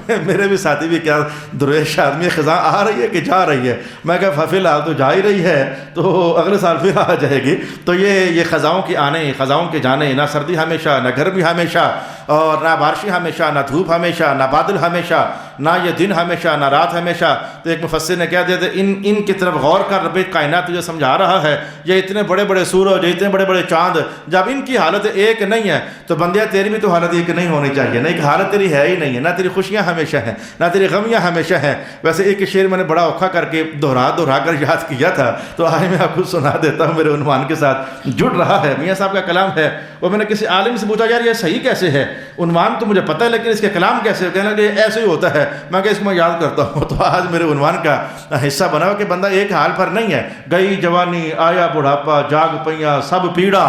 میرے بھی ساتھی بھی کیا درویش آدمی، خزاں آ رہی ہے کہ جا رہی ہے؟ میں کہا فی الحال تو جا ہی رہی ہے، تو اگلے سال پھر آ جائے گی۔ تو یہ خزاؤں کے آنے، خزاؤں کے جانے، نہ سردی ہمیشہ، نہ گرمی ہمیشہ، اور نہ بارشیں ہمیشہ، نہ دھوپ ہمیشہ، نہ بادل ہمیشہ، نہ یہ دن ہمیشہ، نہ رات ہمیشہ۔ تو ایک مفسر نے کیا دیا تھا، ان کی طرف غور کر، رب کائنات تجھے سمجھا رہا ہے، یہ اتنے بڑے بڑے سورج، اتنے بڑے بڑے چاند، جب ان کی حالت ایک نہیں ہے تو بندیا تیری بھی تو حالت ایک نہیں ہونی چاہیے، نہیں کہ حالت تیری ہے ہی نہیں ہے، نہ تیری خوشیاں ہمیشہ ہیں، نہ تیری غمیاں ہمیشہ ہیں۔ ویسے ایک شعر میں نے بڑا اوکھا کر کے دہرا کر یاد کیا تھا، تو آج میں آپ کو سنا دیتا ہوں، میرے عنوان کے ساتھ جڑ رہا ہے، میاں صاحب کا کلام ہے۔ وہ میں نے کسی عالم سے پوچھا یار یہ صحیح کیسے ہے؟ عنوان تو مجھے پتہ ہے لیکن اس کے کلام کیسے؟ کہنے لگے ایسے ہی ہوتا ہے۔ میں کہ اس کو میں یاد کرتا ہوں، تو آج میرے عنوان کا حصہ بنا ہو کہ بندہ ایک حال پر نہیں ہے، گئی جوانی آیا بڑھاپا، جاگ پیاں سب پیڑا،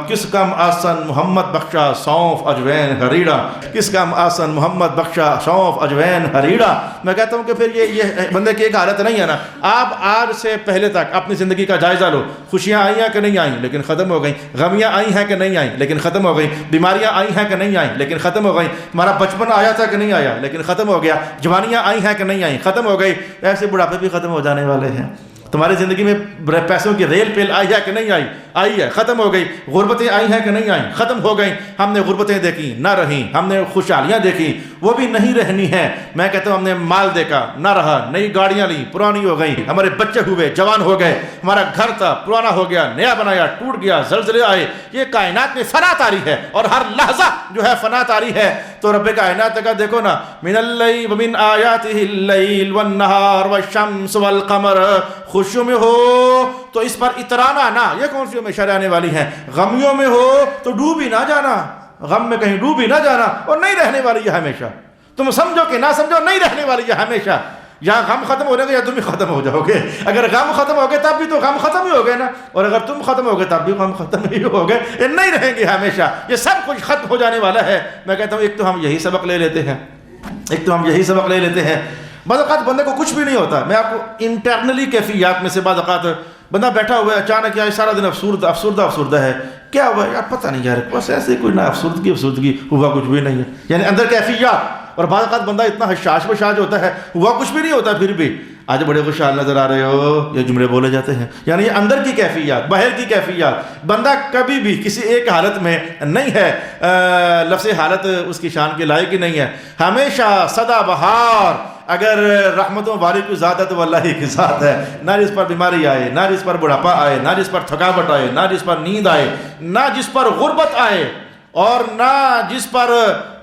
کس کم آسن محمد بخشا سونف اجوین ہریڑا، کس کم آسن محمد بخشا سونف اجوین ہریڑا۔ میں کہتا ہوں کہ پھر یہ بندے کی ایک حالت نہیں ہے نا۔ آپ آج سے پہلے تک اپنی زندگی کا جائزہ لو، خوشیاں آئی ہیں کہ نہیں آئیں لیکن ختم ہو گئیں، غمیاں آئی ہیں کہ نہیں آئیں لیکن ختم ہو گئیں، بیماریاں آئی ہیں کہ نہیں آئیں لیکن ختم ہو گئیں، ہمارا بچپن آیا تھا کہ نہیں آیا لیکن ختم ہو گیا، جوانیاں آئی ہیں کہ نہیں آئیں ختم ہو گئی، ایسے بڑھاپے بھی ختم ہو جانے والے ہیں۔ تمہاری زندگی میں پیسوں کی ریل پیل آئی ہے کہ نہیں آئی؟ آئی ہے، ختم ہو گئی۔ غربتیں آئی ہیں کہ نہیں آئیں؟ ختم ہو گئیں۔ ہم نے غربتیں دیکھی، نہ رہیں، ہم نے خوشحالیاں دیکھی، وہ بھی نہیں رہنی ہیں۔ میں کہتا ہوں ہم نے مال دیکھا، نہ رہا، نئی گاڑیاں لیں، پرانی ہو گئیں، ہمارے بچے ہوئے، جوان ہو گئے، ہمارا گھر تھا پرانا ہو گیا، نیا بنایا ٹوٹ گیا، زلزلے آئے۔ یہ کائنات میں فنا طاری ہے، اور ہر لحظہ جو ہے فنا طاری ہے۔ تو رب کائنات کا دیکھو نا، من اللیل ومن آیاتہ اللیل والنہار والشمس والقمر، خوشیوں میں ہو تو اس پر اترانا نہ، یہ کون سی ہمیشہ رہنے والی ہیں؟ غمیوں میں ہو تو ڈوب ہی نہ جانا، غم میں کہیں ڈوب ہی نہ جانا، اور نہیں رہنے والی ہے ہمیشہ۔ تم سمجھو کہ نہ سمجھو، نہیں رہنے والی ہے ہمیشہ۔ یا غم ختم ہو جائے گا یا تم ہی ختم ہو جاؤ گے۔ اگر غم ختم ہو گئے تب بھی تو غم ختم ہی ہو گئے نا، اور اگر تم ختم ہو گئے تب بھی غم ختم ہی ہو گئے۔ یہ نہیں رہیں گے ہمیشہ، یہ سب کچھ ختم ہو جانے والا ہے۔ میں کہتا ہوں ایک تو ہم یہی سبق لے لیتے ہیں، بعض اوقات بندے کو کچھ بھی نہیں ہوتا۔ میں آپ کو انٹرنلی کیفیات میں سے بعض اوقات بندہ بیٹھا ہوا ہے، اچانک یا سارا دن افسردہ ہے، کیا ہوا یار پتہ نہیں یار، بس ایسے کوئی نہ افسردگی ہوا کچھ بھی نہیں ہے، یعنی اندر کیفیات۔ اور بعض اوقات بندہ اتنا حشاش بشاش ہوتا ہے، ہوا کچھ بھی نہیں ہوتا، پھر بھی آج بڑے خوشحال نظر آ رہے ہو، یہ جملے بولے جاتے ہیں۔ یعنی یہ اندر کی کیفیات، باہر کی کیفیات، بندہ کبھی بھی کسی ایک حالت میں نہیں ہے، لفظ حالت اس کی شان کے لائق ہی نہیں ہے۔ ہمیشہ سدا بہار، اگر رحمتوں باری کو زیادہ تو اللہ ہی کی ذات ہے۔ نہ جس پر بیماری آئے، نہ جس پر بڑھاپا آئے، نہ جس پر تھکاوٹ آئے، نہ جس پر نیند آئے، نہ جس پر غربت آئے، اور نہ جس پر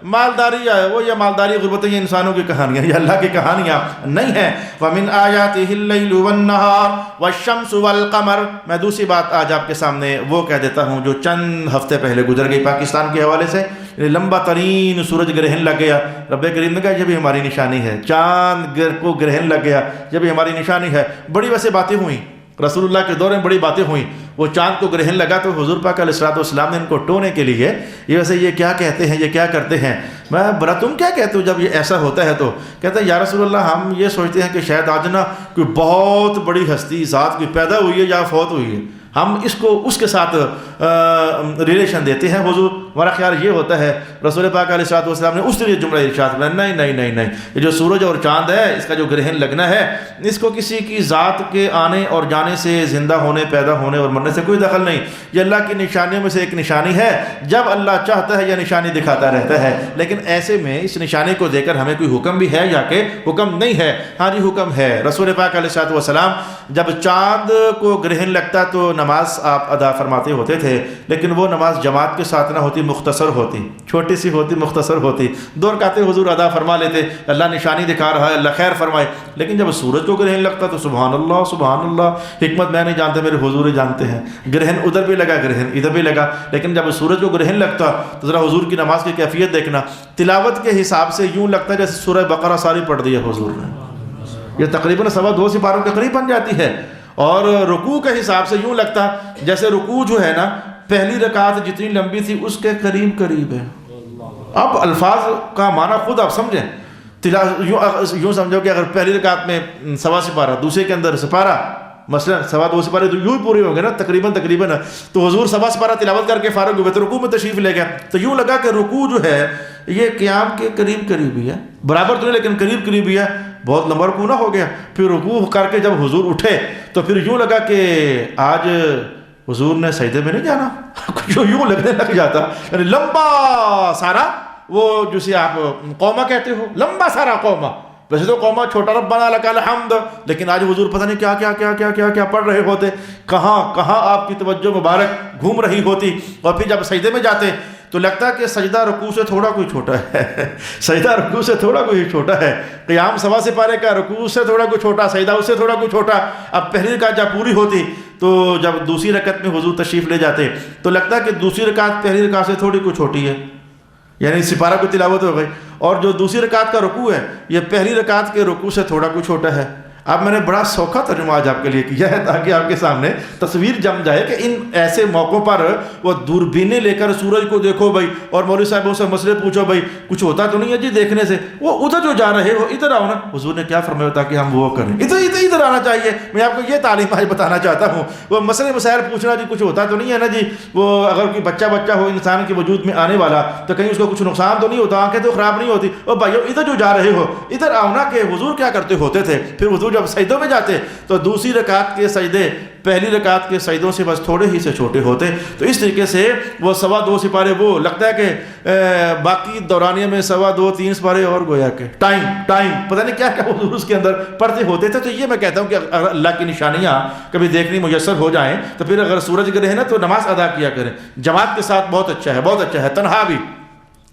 مالداری ہے وہ، یہ مالداری غربتیں یہ انسانوں کی کہانیاں، یہ اللہ کی کہانیاں نہیں ہیں۔ وَمِنْ آيَاتِهِ اللَّيْلُ وَالنَّهَارُ وَالشَّمْسُ وَالْقَمَرُ۔ میں دوسری بات آج آپ کے سامنے وہ کہہ دیتا ہوں جو چند ہفتے پہلے گزر گئی پاکستان کے حوالے سے، لمبا ترین سورج گرہن لگ گیا۔ رب کریم نے کہا یہ بھی ہماری نشانی ہے، چاند کو گرہن لگ گیا، یہ بھی ہماری نشانی ہے۔ بڑی ویسے باتیں ہوئیں رسول اللہ کے دور میں، بڑی باتیں ہوئیں۔ وہ چاند کو گرہن لگا تو حضور پاک علیہ السلام نے ان کو ٹونے کے لیے یہ ویسے یہ کیا کہتے ہیں، یہ کیا کرتے ہیں، میں برا تم کیا کہتے ہو جب یہ ایسا ہوتا ہے؟ تو کہتے ہیں یا رسول اللہ ہم یہ سوچتے ہیں کہ شاید آج نا کوئی بہت بڑی ہستی ذات کوئی پیدا ہوئی ہے یا فوت ہوئی ہے، ہم اس کو اس کے ساتھ ریلیشن دیتے ہیں حضور، ہمارا خیال یہ ہوتا ہے۔ رسول پاک علیہ السلام نے اس طرح جملہ ارشاد فرمایا نہیں نہیں نہیں نہیں، یہ جو سورج اور چاند ہے اس کا جو گرہن لگنا ہے اس کو کسی کی ذات کے آنے اور جانے سے، زندہ ہونے، پیدا ہونے اور مرنے سے کوئی دخل نہیں، یہ اللہ کی نشانیوں میں سے ایک نشانی ہے۔ جب اللہ چاہتا ہے یہ نشانی دکھاتا رہتا ہے، لیکن ایسے میں اس نشانی کو دے کر ہمیں کوئی حکم بھی ہے یا کہ حکم نہیں ہے؟ ہاں جی حکم ہے۔ رسول پاک علیہ السلام جب چاند کو گرہن لگتا تو نماز آپ ادا فرماتے ہوتے تھے، لیکن وہ نماز جماعت کے ساتھ نہ ہوتی، مختصر ہوتی، چھوٹی سی ہوتی، مختصر ہوتی، 2 رکعتیں حضور ادا فرما لیتے، اللہ نشانی دکھا رہا ہے، اللہ خیر فرمائے۔ لیکن جب سورج کو گرہن لگتا تو سبحان اللہ، حکمت میں نہیں جانتے، میرے حضور ہی جانتے ہیں، گرہن ادھر بھی لگا، گرہن ادھر بھی لگا، لیکن جب سورج کو گرہن لگتا تو ذرا حضور کی نماز کی کیفیت دیکھنا، تلاوت کے حساب سے یوں لگتا ہے جیسے سورہ بقرہ ساری پڑھ دی ہے حضور نے، یہ تقریباً 2.25 سپاروں کے قریب بن جاتی ہے۔ اور رکوع کے حساب سے یوں لگتا جیسے رکوع جو ہے نا پہلی رکعت جتنی لمبی تھی اس کے قریب ہے۔ اب الفاظ کا معنی خود آپ سمجھیں، یوں سمجھو کہ اگر پہلی رکعت میں 1.25 سپارہ، دوسرے کے اندر سپارہ، مثلا 2.25 سپارے تو یوں ہی پورے ہو گئے نا تقریباً، تو حضور 1.25 سپارہ تلاوت کر کے فارغ ہوئے تو رکوع میں تشریف لے گیا، تو یوں لگا کہ رکوع جو ہے یہ قیام کے قریب ہی ہے، برابر تو نہیں لیکن قریب ہی ہے، بہت لمبا رکوع نہ ہو گیا۔ پھر رکوع کر کے جب حضور اٹھے تو پھر یوں لگا کہ آج حضور نے سجدے میں نہیں جانا، جو یوں لگنے لگ جاتا، یعنی لمبا سارا وہ جسے آپ قومہ کہتے ہو، لمبا سارا قومہ، ویسے تو قومہ چھوٹا ربنا لک الحمد، لیکن آج حضور پتہ نہیں کیا پڑھ رہے ہوتے، کہاں آپ کی توجہ مبارک گھوم رہی ہوتی، اور پھر جب سجدے میں جاتے تو لگتا کہ سجدہ رکوع سے تھوڑا کوئی چھوٹا ہے، سجدہ رکوع سے تھوڑا کوئی چھوٹا ہے، قیام 1.25 سپارے کا رکوع سے تھوڑا کوئی چھوٹا، سجدہ اس سے تھوڑا کوئی چھوٹا۔ اب پہلی رکعت جب پوری ہوتی تو جب دوسری رکعت میں حضور تشریف لے جاتے تو لگتا کہ دوسری رکعت پہلی رکعت سے تھوڑی کوئی چھوٹی ہے، یعنی سپارہ کو تلاوت ہو گئی، اور جو دوسری رکعت کا رکوع ہے یہ پہلی رکعت کے رکوع سے تھوڑا کوئی چھوٹا ہے۔ اب میں نے بڑا سوکھا ترجمہ آج آپ کے لیے کیا ہے تاکہ آپ کے سامنے تصویر جم جائے کہ ان ایسے موقعوں پر وہ دوربینیں لے کر سورج کو دیکھو بھائی، اور مولوی صاحبوں سے مسئلے پوچھو بھائی کچھ ہوتا تو نہیں ہے جی دیکھنے سے، وہ ادھر جو جا رہے ہو ادھر آؤ نا، حضور نے کیا فرمایا تاکہ ہم وہ کریں، ادھر آنا چاہیے۔ میں آپ کو یہ تعلیم آج بتانا چاہتا ہوں، وہ مسئلے مسائل پوچھنا جی کچھ ہوتا تو نہیں ہے نا جی، وہ اگر کوئی بچہ ہو انسان کے وجود میں آنے والا تو کہیں اس کو کچھ نقصان تو نہیں ہوتا، آنکھیں تو خراب نہیں ہوتی، اور بھائیو ادھر جو جا رہے ہو ادھر آؤ نا، کہ حضور کیا کرتے ہوتے تھے، پھر حضور جب سجدوں میں جاتے تو دوسری رکعت کے سجدے پہلی رکعت کے سجدوں سے بس تھوڑے ہی سے چھوٹے ہوتے، تو اس طریقے سے وہ 2.25 سپارے، وہ لگتا ہے کہ باقی دورانیہ میں 2.25-3 سپارے اور گویا کہ ٹائم پتہ نہیں کیا حضور اس کے اندر پڑھتے ہوتے تھے۔ تو یہ میں کہتا ہوں کہ اگر اللہ کی نشانیاں کبھی دیکھنی میسر ہو جائیں تو پھر اگر سورج گرہن ہے نا تو نماز ادا کیا کریں جماعت کے ساتھ، بہت اچھا ہے، تنہا بھی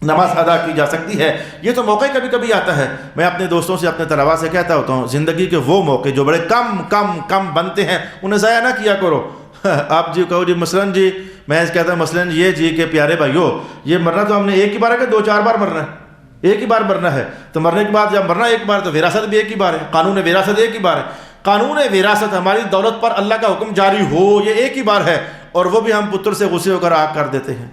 نماز ادا کی جا سکتی ہے۔ یہ تو موقع کبھی کبھی آتا ہے، میں اپنے دوستوں سے اپنے طلباء سے کہتا ہوتا ہوں زندگی کے وہ موقع جو بڑے کم بنتے ہیں انہیں ضائع نہ کیا کرو۔ آپ جی کہو جی مثلاً جی میں کہتا ہوں مثلاً یہ جی کہ پیارے بھائیو یہ مرنا تو ہم نے ایک ہی بار ہے کہ 2-4 بار مرنا ہے، ایک ہی بار مرنا ہے، تو مرنے کے بعد جب مرنا ایک بار تو وراثت بھی ایک ہی بار ہے، قانون وراثت ایک ہی بار ہے، قانون وراثت ہماری دولت پر اللہ کا حکم جاری ہو یہ ایک ہی بار ہے، اور وہ بھی ہم پتر سے غصے ہو کر آگ کر دیتے ہیں۔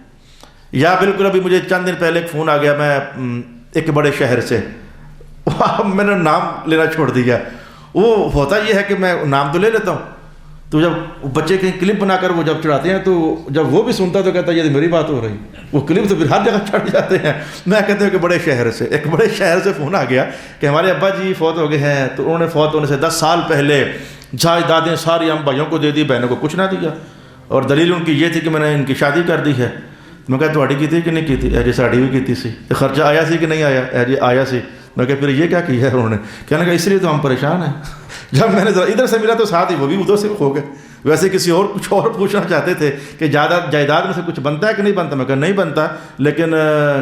یا بالکل ابھی مجھے چند دن پہلے ایک فون آ گیا، میں ایک بڑے شہر سے، میں نے نام لینا چھوڑ دیا، وہ ہوتا یہ ہے کہ میں نام تو لے لیتا ہوں، تو جب بچے کہیں کلپ بنا کر وہ جب چڑھاتے ہیں تو جب وہ بھی سنتا تو کہتا ہے یہ میری بات ہو رہی، وہ کلپ تو پھر ہر جگہ چڑھ جاتے ہیں۔ میں کہتا ہوں کہ ایک بڑے شہر سے فون آ گیا کہ ہمارے ابا جی فوت ہو گئے ہیں، تو انہوں نے فوت ہونے سے 10 سال پہلے جائیدادیں ساری ہم بھائیوں کو دے دی، بہنوں کو کچھ نہ دیا، اور دلیل ان کی یہ تھی کہ میں نے ان کی شادی کر دی ہے۔ میں کہا تھوڑی کی تھی کہ نہیں کی تھی؟ جی ساڑی بھی کی سی، خرچہ آیا سی کہ نہیں آیا؟ جی آیا سی۔ میں کہا پھر یہ کیا ہے انہوں نے؟ کہنے لگا اس لیے تو ہم پریشان ہیں، جب میں نے ذرا ادھر سے ملا تو ساتھ ہی وہ بھی ادھر سے ہو گئے، ویسے کسی اور کچھ اور پوچھنا چاہتے تھے کہ جائیداد میں سے کچھ بنتا ہے کہ نہیں بنتا. میں کہا نہیں بنتا, لیکن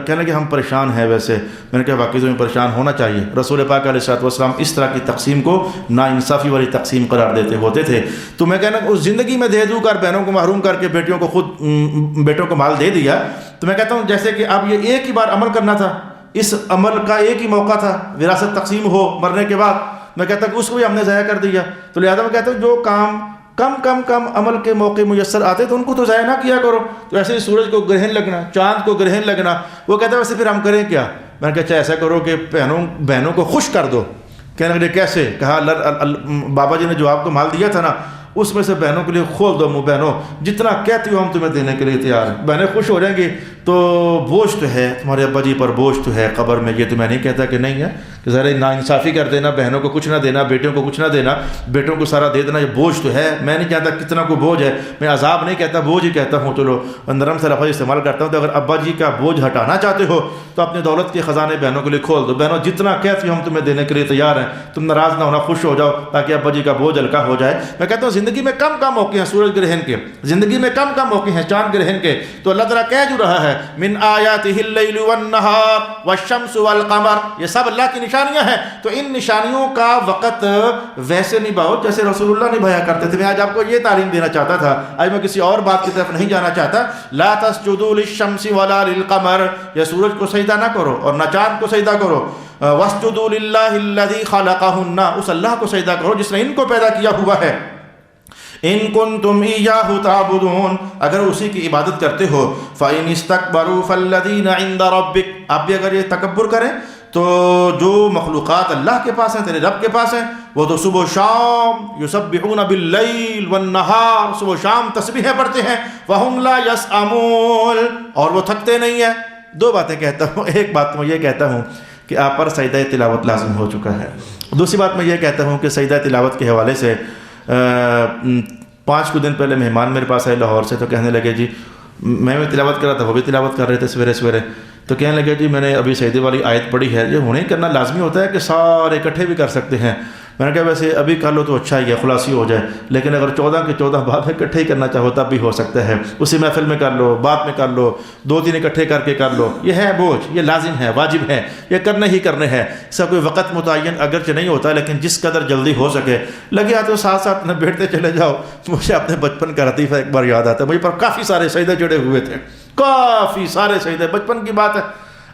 کہنے کہ ہم پریشان ہیں. ویسے میں نے کہا واقعی تمہیں پریشان ہونا چاہیے. رسول پاک علیہ الصلوۃ والسلام اس طرح کی تقسیم کو ناانصافی والی تقسیم قرار دیتے ہوتے تھے. تو میں کہنا اس زندگی میں دے دوں کر بہنوں کو محروم کر کے بیٹوں کو مال دے دیا, تو میں کہتا ہوں جیسے کہ اب یہ ایک ہی بار عمل کرنا تھا, اس عمل کا ایک ہی موقع تھا, وراثت تقسیم ہو مرنے کے بعد, میں کہتا ہوں اس کو بھی ہم نے ضائع کر دیا. تو لہٰذا میں کہتا ہوں جو کام کم عمل کے موقع میسر آتے تو ان کو تو ضائع نہ کیا کرو. تو ایسے ہی سورج کو گرہن لگنا, چاند کو گرہن لگنا, وہ کہتا ہے ویسے پھر ہم کریں کیا. میں نے کہا اچھا ایسا کرو کہ بہنوں کو خوش کر دو. کہنے لگے کیسے؟ کہا بابا جی نے جو آپ کو مال دیا تھا نا, اس میں سے بہنوں کے لیے کھول دو منہ. بہنوں جتنا کہتی ہو ہم تمہیں دینے کے لیے تیار ہیں. بہنیں خوش ہو جائیں گی. تو بوجھ تو ہے تمہارے ابا جی پر, بوجھ تو ہے قبر میں. یہ تو میں نہیں کہتا کہ نہیں ہے, کہ ذرا ناانصافی کر دینا, بہنوں کو کچھ نہ دینا, بیٹوں کو کچھ نہ دینا, بیٹوں کو سارا دے دینا, یہ بوجھ تو ہے. میں نہیں کہتا کتنا کو بوجھ ہے, میں عذاب نہیں کہتا, بوجھ ہی کہتا ہوں. چلو نرم سے لفظ استعمال کرتا ہوں. تو اگر ابا جی کا بوجھ ہٹانا چاہتے ہو تو اپنے دولت کے خزانے بہنوں کے لیے کھول دو. بہنوں جتنا کہتی ہو ہم تمہیں دینے کے لیے تیار ہیں, تم ناراض نہ ہونا, خوش ہو جاؤ تاکہ ابا جی کا بوجھ ہلکا ہو جائے. میں کہتا ہوں زندگی میں کم موقع ہیں سورج گرہن کے, زندگی میں کم موقع ہیں چاند گرہن کے. تو اللہ تعالیٰ کہہ جو رہا ہے من آیاتہ اللیل والنہار والشمس والقمر, یہ سب اللہ کی نشانیاں ہیں. تو ان نشانیوں کا وقت ویسے نبھاؤ جیسے رسول اللہ نبھایا کرتے تھے. میں آج آپ کو یہ تعلیم دینا چاہتا تھا, آج میں کسی اور بات کی طرف نہیں جانا چاہتا. لا تسجدوا للشمس ولا للقمر, یہ سورج کو سجدہ نہ کرو اور نہ چاند کو سجدہ کرو. واسجدوا للہ الذی خلقہن, اس اللہ کو سجدہ کرو جس نے ان کو پیدا کیا ہوا ہے. ان کنتم ایاہ تعبدون, اگر اسی کی عبادت کرتے ہو. فإن استکبروا فالذین عند ربک, آپ بھی اگر یہ تکبر کریں تو جو مخلوقات اللہ کے پاس ہیں, تیرے رب کے پاس ہیں, وہ تو صبح و شام یسبحون باللیل والنہار, صبح و شام تسبیحیں پڑھتے ہیں. وہم لا یسأمون, اور وہ تھکتے نہیں ہیں. دو باتیں کہتا ہوں. ایک بات میں یہ کہتا ہوں کہ آپ پر سجدہ تلاوت لازم ہو چکا ہے. دوسری بات میں یہ کہتا ہوں کہ سجدہ تلاوت کے حوالے سے 5 دن پہلے مہمان میرے پاس آئے لاہور سے, تو کہنے لگے جی میں تلاوت کر رہا تھا, وہ بھی تلاوت کر رہے تھے سویرے, تو کہنے لگے جی میں نے ابھی سجدے والی آیت پڑھی ہے. یہ ہونے کرنا لازمی ہوتا ہے کہ سارے اکٹھے بھی کر سکتے ہیں. میں نے کہا ویسے ابھی کر لو تو اچھا ہی ہے, خلاصی ہو جائے, لیکن اگر 14 کے 14 بات میں اکٹھے ہی کرنا چاہو تب بھی ہو سکتا ہے. اسی محفل میں کر لو, بات میں کر لو, 2-3 اکٹھے کر کے کر لو. یہ ہے بوجھ, یہ لازم ہے, واجب ہے, یہ کرنے ہی کرنے ہیں. اس کا کوئی وقت متعین اگرچہ نہیں ہوتا, لیکن جس قدر جلدی ہو سکے لگے آتے ساتھ ساتھ نہ بیٹھتے چلے جاؤ. مجھے اپنے بچپن کا لطیفہ ایک بار یاد آتا ہے. مجھے پر کافی سارے سجدے جڑے ہوئے تھے, کافی سارے سجدے, بچپن کی بات ہے.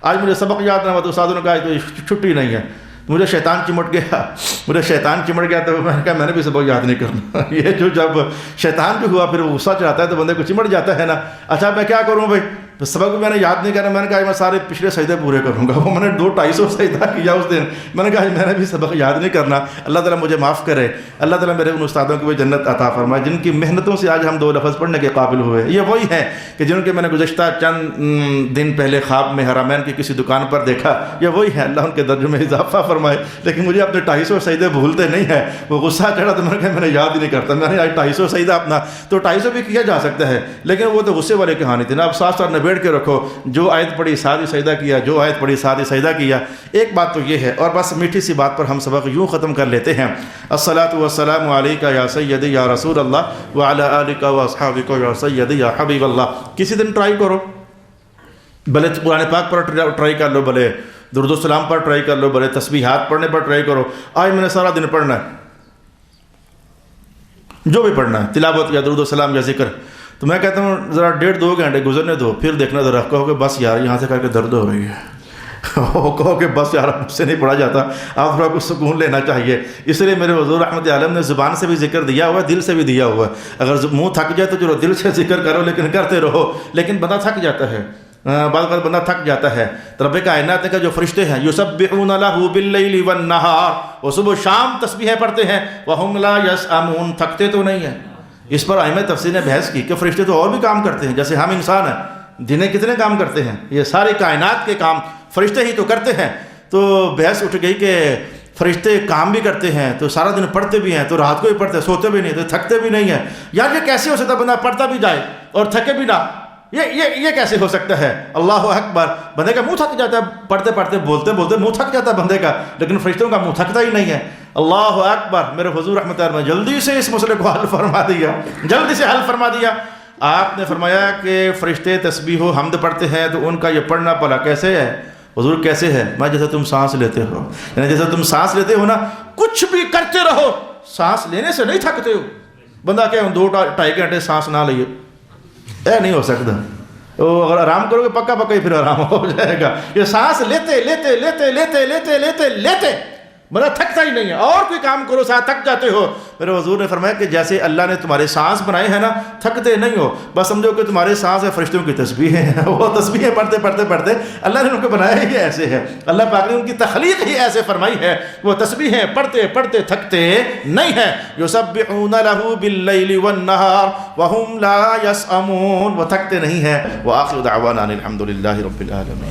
آج مجھے سبق یاد نہ ہوا تو استادوں نے کہا تو چھٹی نہیں ہے. مجھے شیطان چمٹ گیا تو میں نے کہا میں نے بھی سبق یاد نہیں کرنا. یہ جو جب شیطان جو ہوا پھر وہ غصہ چڑھاتا ہے تو بندے کو چمٹ جاتا ہے نا. اچھا میں کیا کروں بھائی, سبق بھی میں نے یاد نہیں کرنا. میں نے کہا میں سارے پچھلے سجدے پورے کروں گا. وہ میں نے 200-250 سجدہ کیا اس دن. میں نے کہا میں نے بھی سبق یاد نہیں کرنا. اللہ تعالیٰ مجھے معاف کرے, اللہ تعالیٰ میرے ان استادوں کو بھی جنت عطا فرمائے جن کی محنتوں سے آج ہم 2 لفظ پڑھنے کے قابل ہوئے. یہ وہی ہیں کہ جن کے میں نے گزشتہ چند دن پہلے خواب میں حرمین کی کسی دکان پر دیکھا. یہ وہی ہیں, اللہ ان کے درجے میں اضافہ فرمائے. لیکن مجھے اپنے 250 سجدے بھولتے نہیں ہیں. وہ غصہ چڑھا تو میں نے کہا میں نے یاد ہی نہیں کرتا. میں نے آج 250 سجدہ اپنا, تو 250 بھی کیا جا سکتا ہے, لیکن وہ تو غصے والی کہانی تھی نا. اب ساتھ ساتھ نبیڑ کے رکھو, جو آیت پڑھی ساتھ ہی سجدہ کیا, جو آیت پڑھی ساتھ ہی سجدہ کیا. ایک بات تو یہ ہے, اور بس میٹھی سی بات پر ہم سبق یوں ختم کر لیتے ہیں. الصلاۃ والسلام علیک یا سیدی یا رسول اللہ وعلی آلک واصحابک یا سیدی یا حبیب اللہ. کسی دن ٹرائی کرو, بھلے قرآن پاک پر ٹرائی کر لو, بھلے درود و سلام پر ٹرائی کر لو, بھلے تسبیحات پڑھنے پر ٹرائی کرو. آج میں نے سارا دن پڑھنا ہے, جو بھی پڑھنا ہے, تلاوت یا درود و سلام یا ذکر, تو میں کہتا ہوں ذرا 1.5-2 گھنٹے گزرنے دو, پھر دیکھنا ذرا, کہو کہ بس یار یہاں سے کر کے درد ہو رہی ہے. کہو کہ بس یار مجھ سے نہیں پڑھا جاتا, آپ تھوڑا کچھ سکون لینا چاہیے. اس لیے میرے حضور رحمت عالم نے زبان سے بھی ذکر دیا ہوا ہے, دل سے بھی دیا ہوا ہے. اگر منہ تھک جائے تو چلو دل سے ذکر کرو, لیکن کرتے رہو. لیکن بندہ تھک جاتا ہے, بعض بار بندہ تھک جاتا ہے. تو رب کائنات نے کہا جو فرشتے ہیں یسبحون لہ باللیل والنہار, وہ صبح و شام تسبیحیں پڑھتے ہیں. وہم لا یسأمون, تھکتے تو نہیں ہیں. اس پر ائمہ تفسیر نے بحث کی کہ فرشتے تو اور بھی کام کرتے ہیں, جیسے ہم انسان ہیں, دنیں کتنے کام کرتے ہیں, یہ سارے کائنات کے کام فرشتے ہی تو کرتے ہیں. تو بحث اٹھ گئی کہ فرشتے کام بھی کرتے ہیں تو سارا دن پڑھتے بھی ہیں, تو رات کو بھی پڑھتے ہیں, سوتے بھی نہیں, تو تھکتے بھی نہیں ہیں. یار یہ کیسے ہو سکتا ہے بندہ پڑھتا بھی جائے اور تھکے بھی نہ, یہ کیسے ہو سکتا ہے؟ اللہ اکبر. بندے کا منہ تھک جاتا ہے, پڑھتے پڑھتے بولتے بولتے منہ تھک جاتا ہے بندے کا, لیکن فرشتوں کا منہ تھکتا ہی نہیں ہے. اللہ اکبر، میرے حضور رحمۃ اللہ علیہ جلدی سے اس مسئلے کو حل فرما دیا، جلدی سے حل فرما دیا۔ آپ نے فرمایا کہ فرشتے تسبیح و حمد پڑھتے ہیں تو ان کا یہ پڑھنا بھلا کیسے ہے؟ حضور کیسے ہے؟ میں جیسے تم سانس لیتے ہو، یعنی جیسے تم سانس لیتے ہو نا، کچھ بھی کرتے رہو سانس لینے سے نہیں تھکتے ہو۔ بندہ کہ 2-2.5 گھنٹے سانس نہ لئے، نہیں ہو سکتا۔ اگر آرام کرو گے پکا پکا ہی پھر آرام ہو جائے گا۔ یہ سانس لیتے لیتے لیتے لیتے لیتے لیتے لیتے بندہ تھکتا ہی نہیں ہے، اور کوئی کام کرو ساتھ تھک جاتے ہو۔ میرے حضور نے فرمایا کہ جیسے اللہ نے تمہارے سانس بنائے ہیں نا، تھکتے نہیں ہو، بس سمجھو کہ تمہارے سانس ہے فرشتوں کی تسبیح ہیں، وہ تسبیحیں پڑھتے پڑھتے پڑھتے اللہ نے ان کو بنایا ہی ایسے ہے، اللہ پاک نے ان کی تخلیق ہی ایسے فرمائی ہے، وہ تسبیحیں پڑھتے پڑھتے تھکتے نہیں ہیں۔ یسبحون لہ باللیل والنہار وہم لا یسأمون، وہ تھکتے نہیں ہیں۔ وآخر دعوانا ان الحمد للہ رب العالمین۔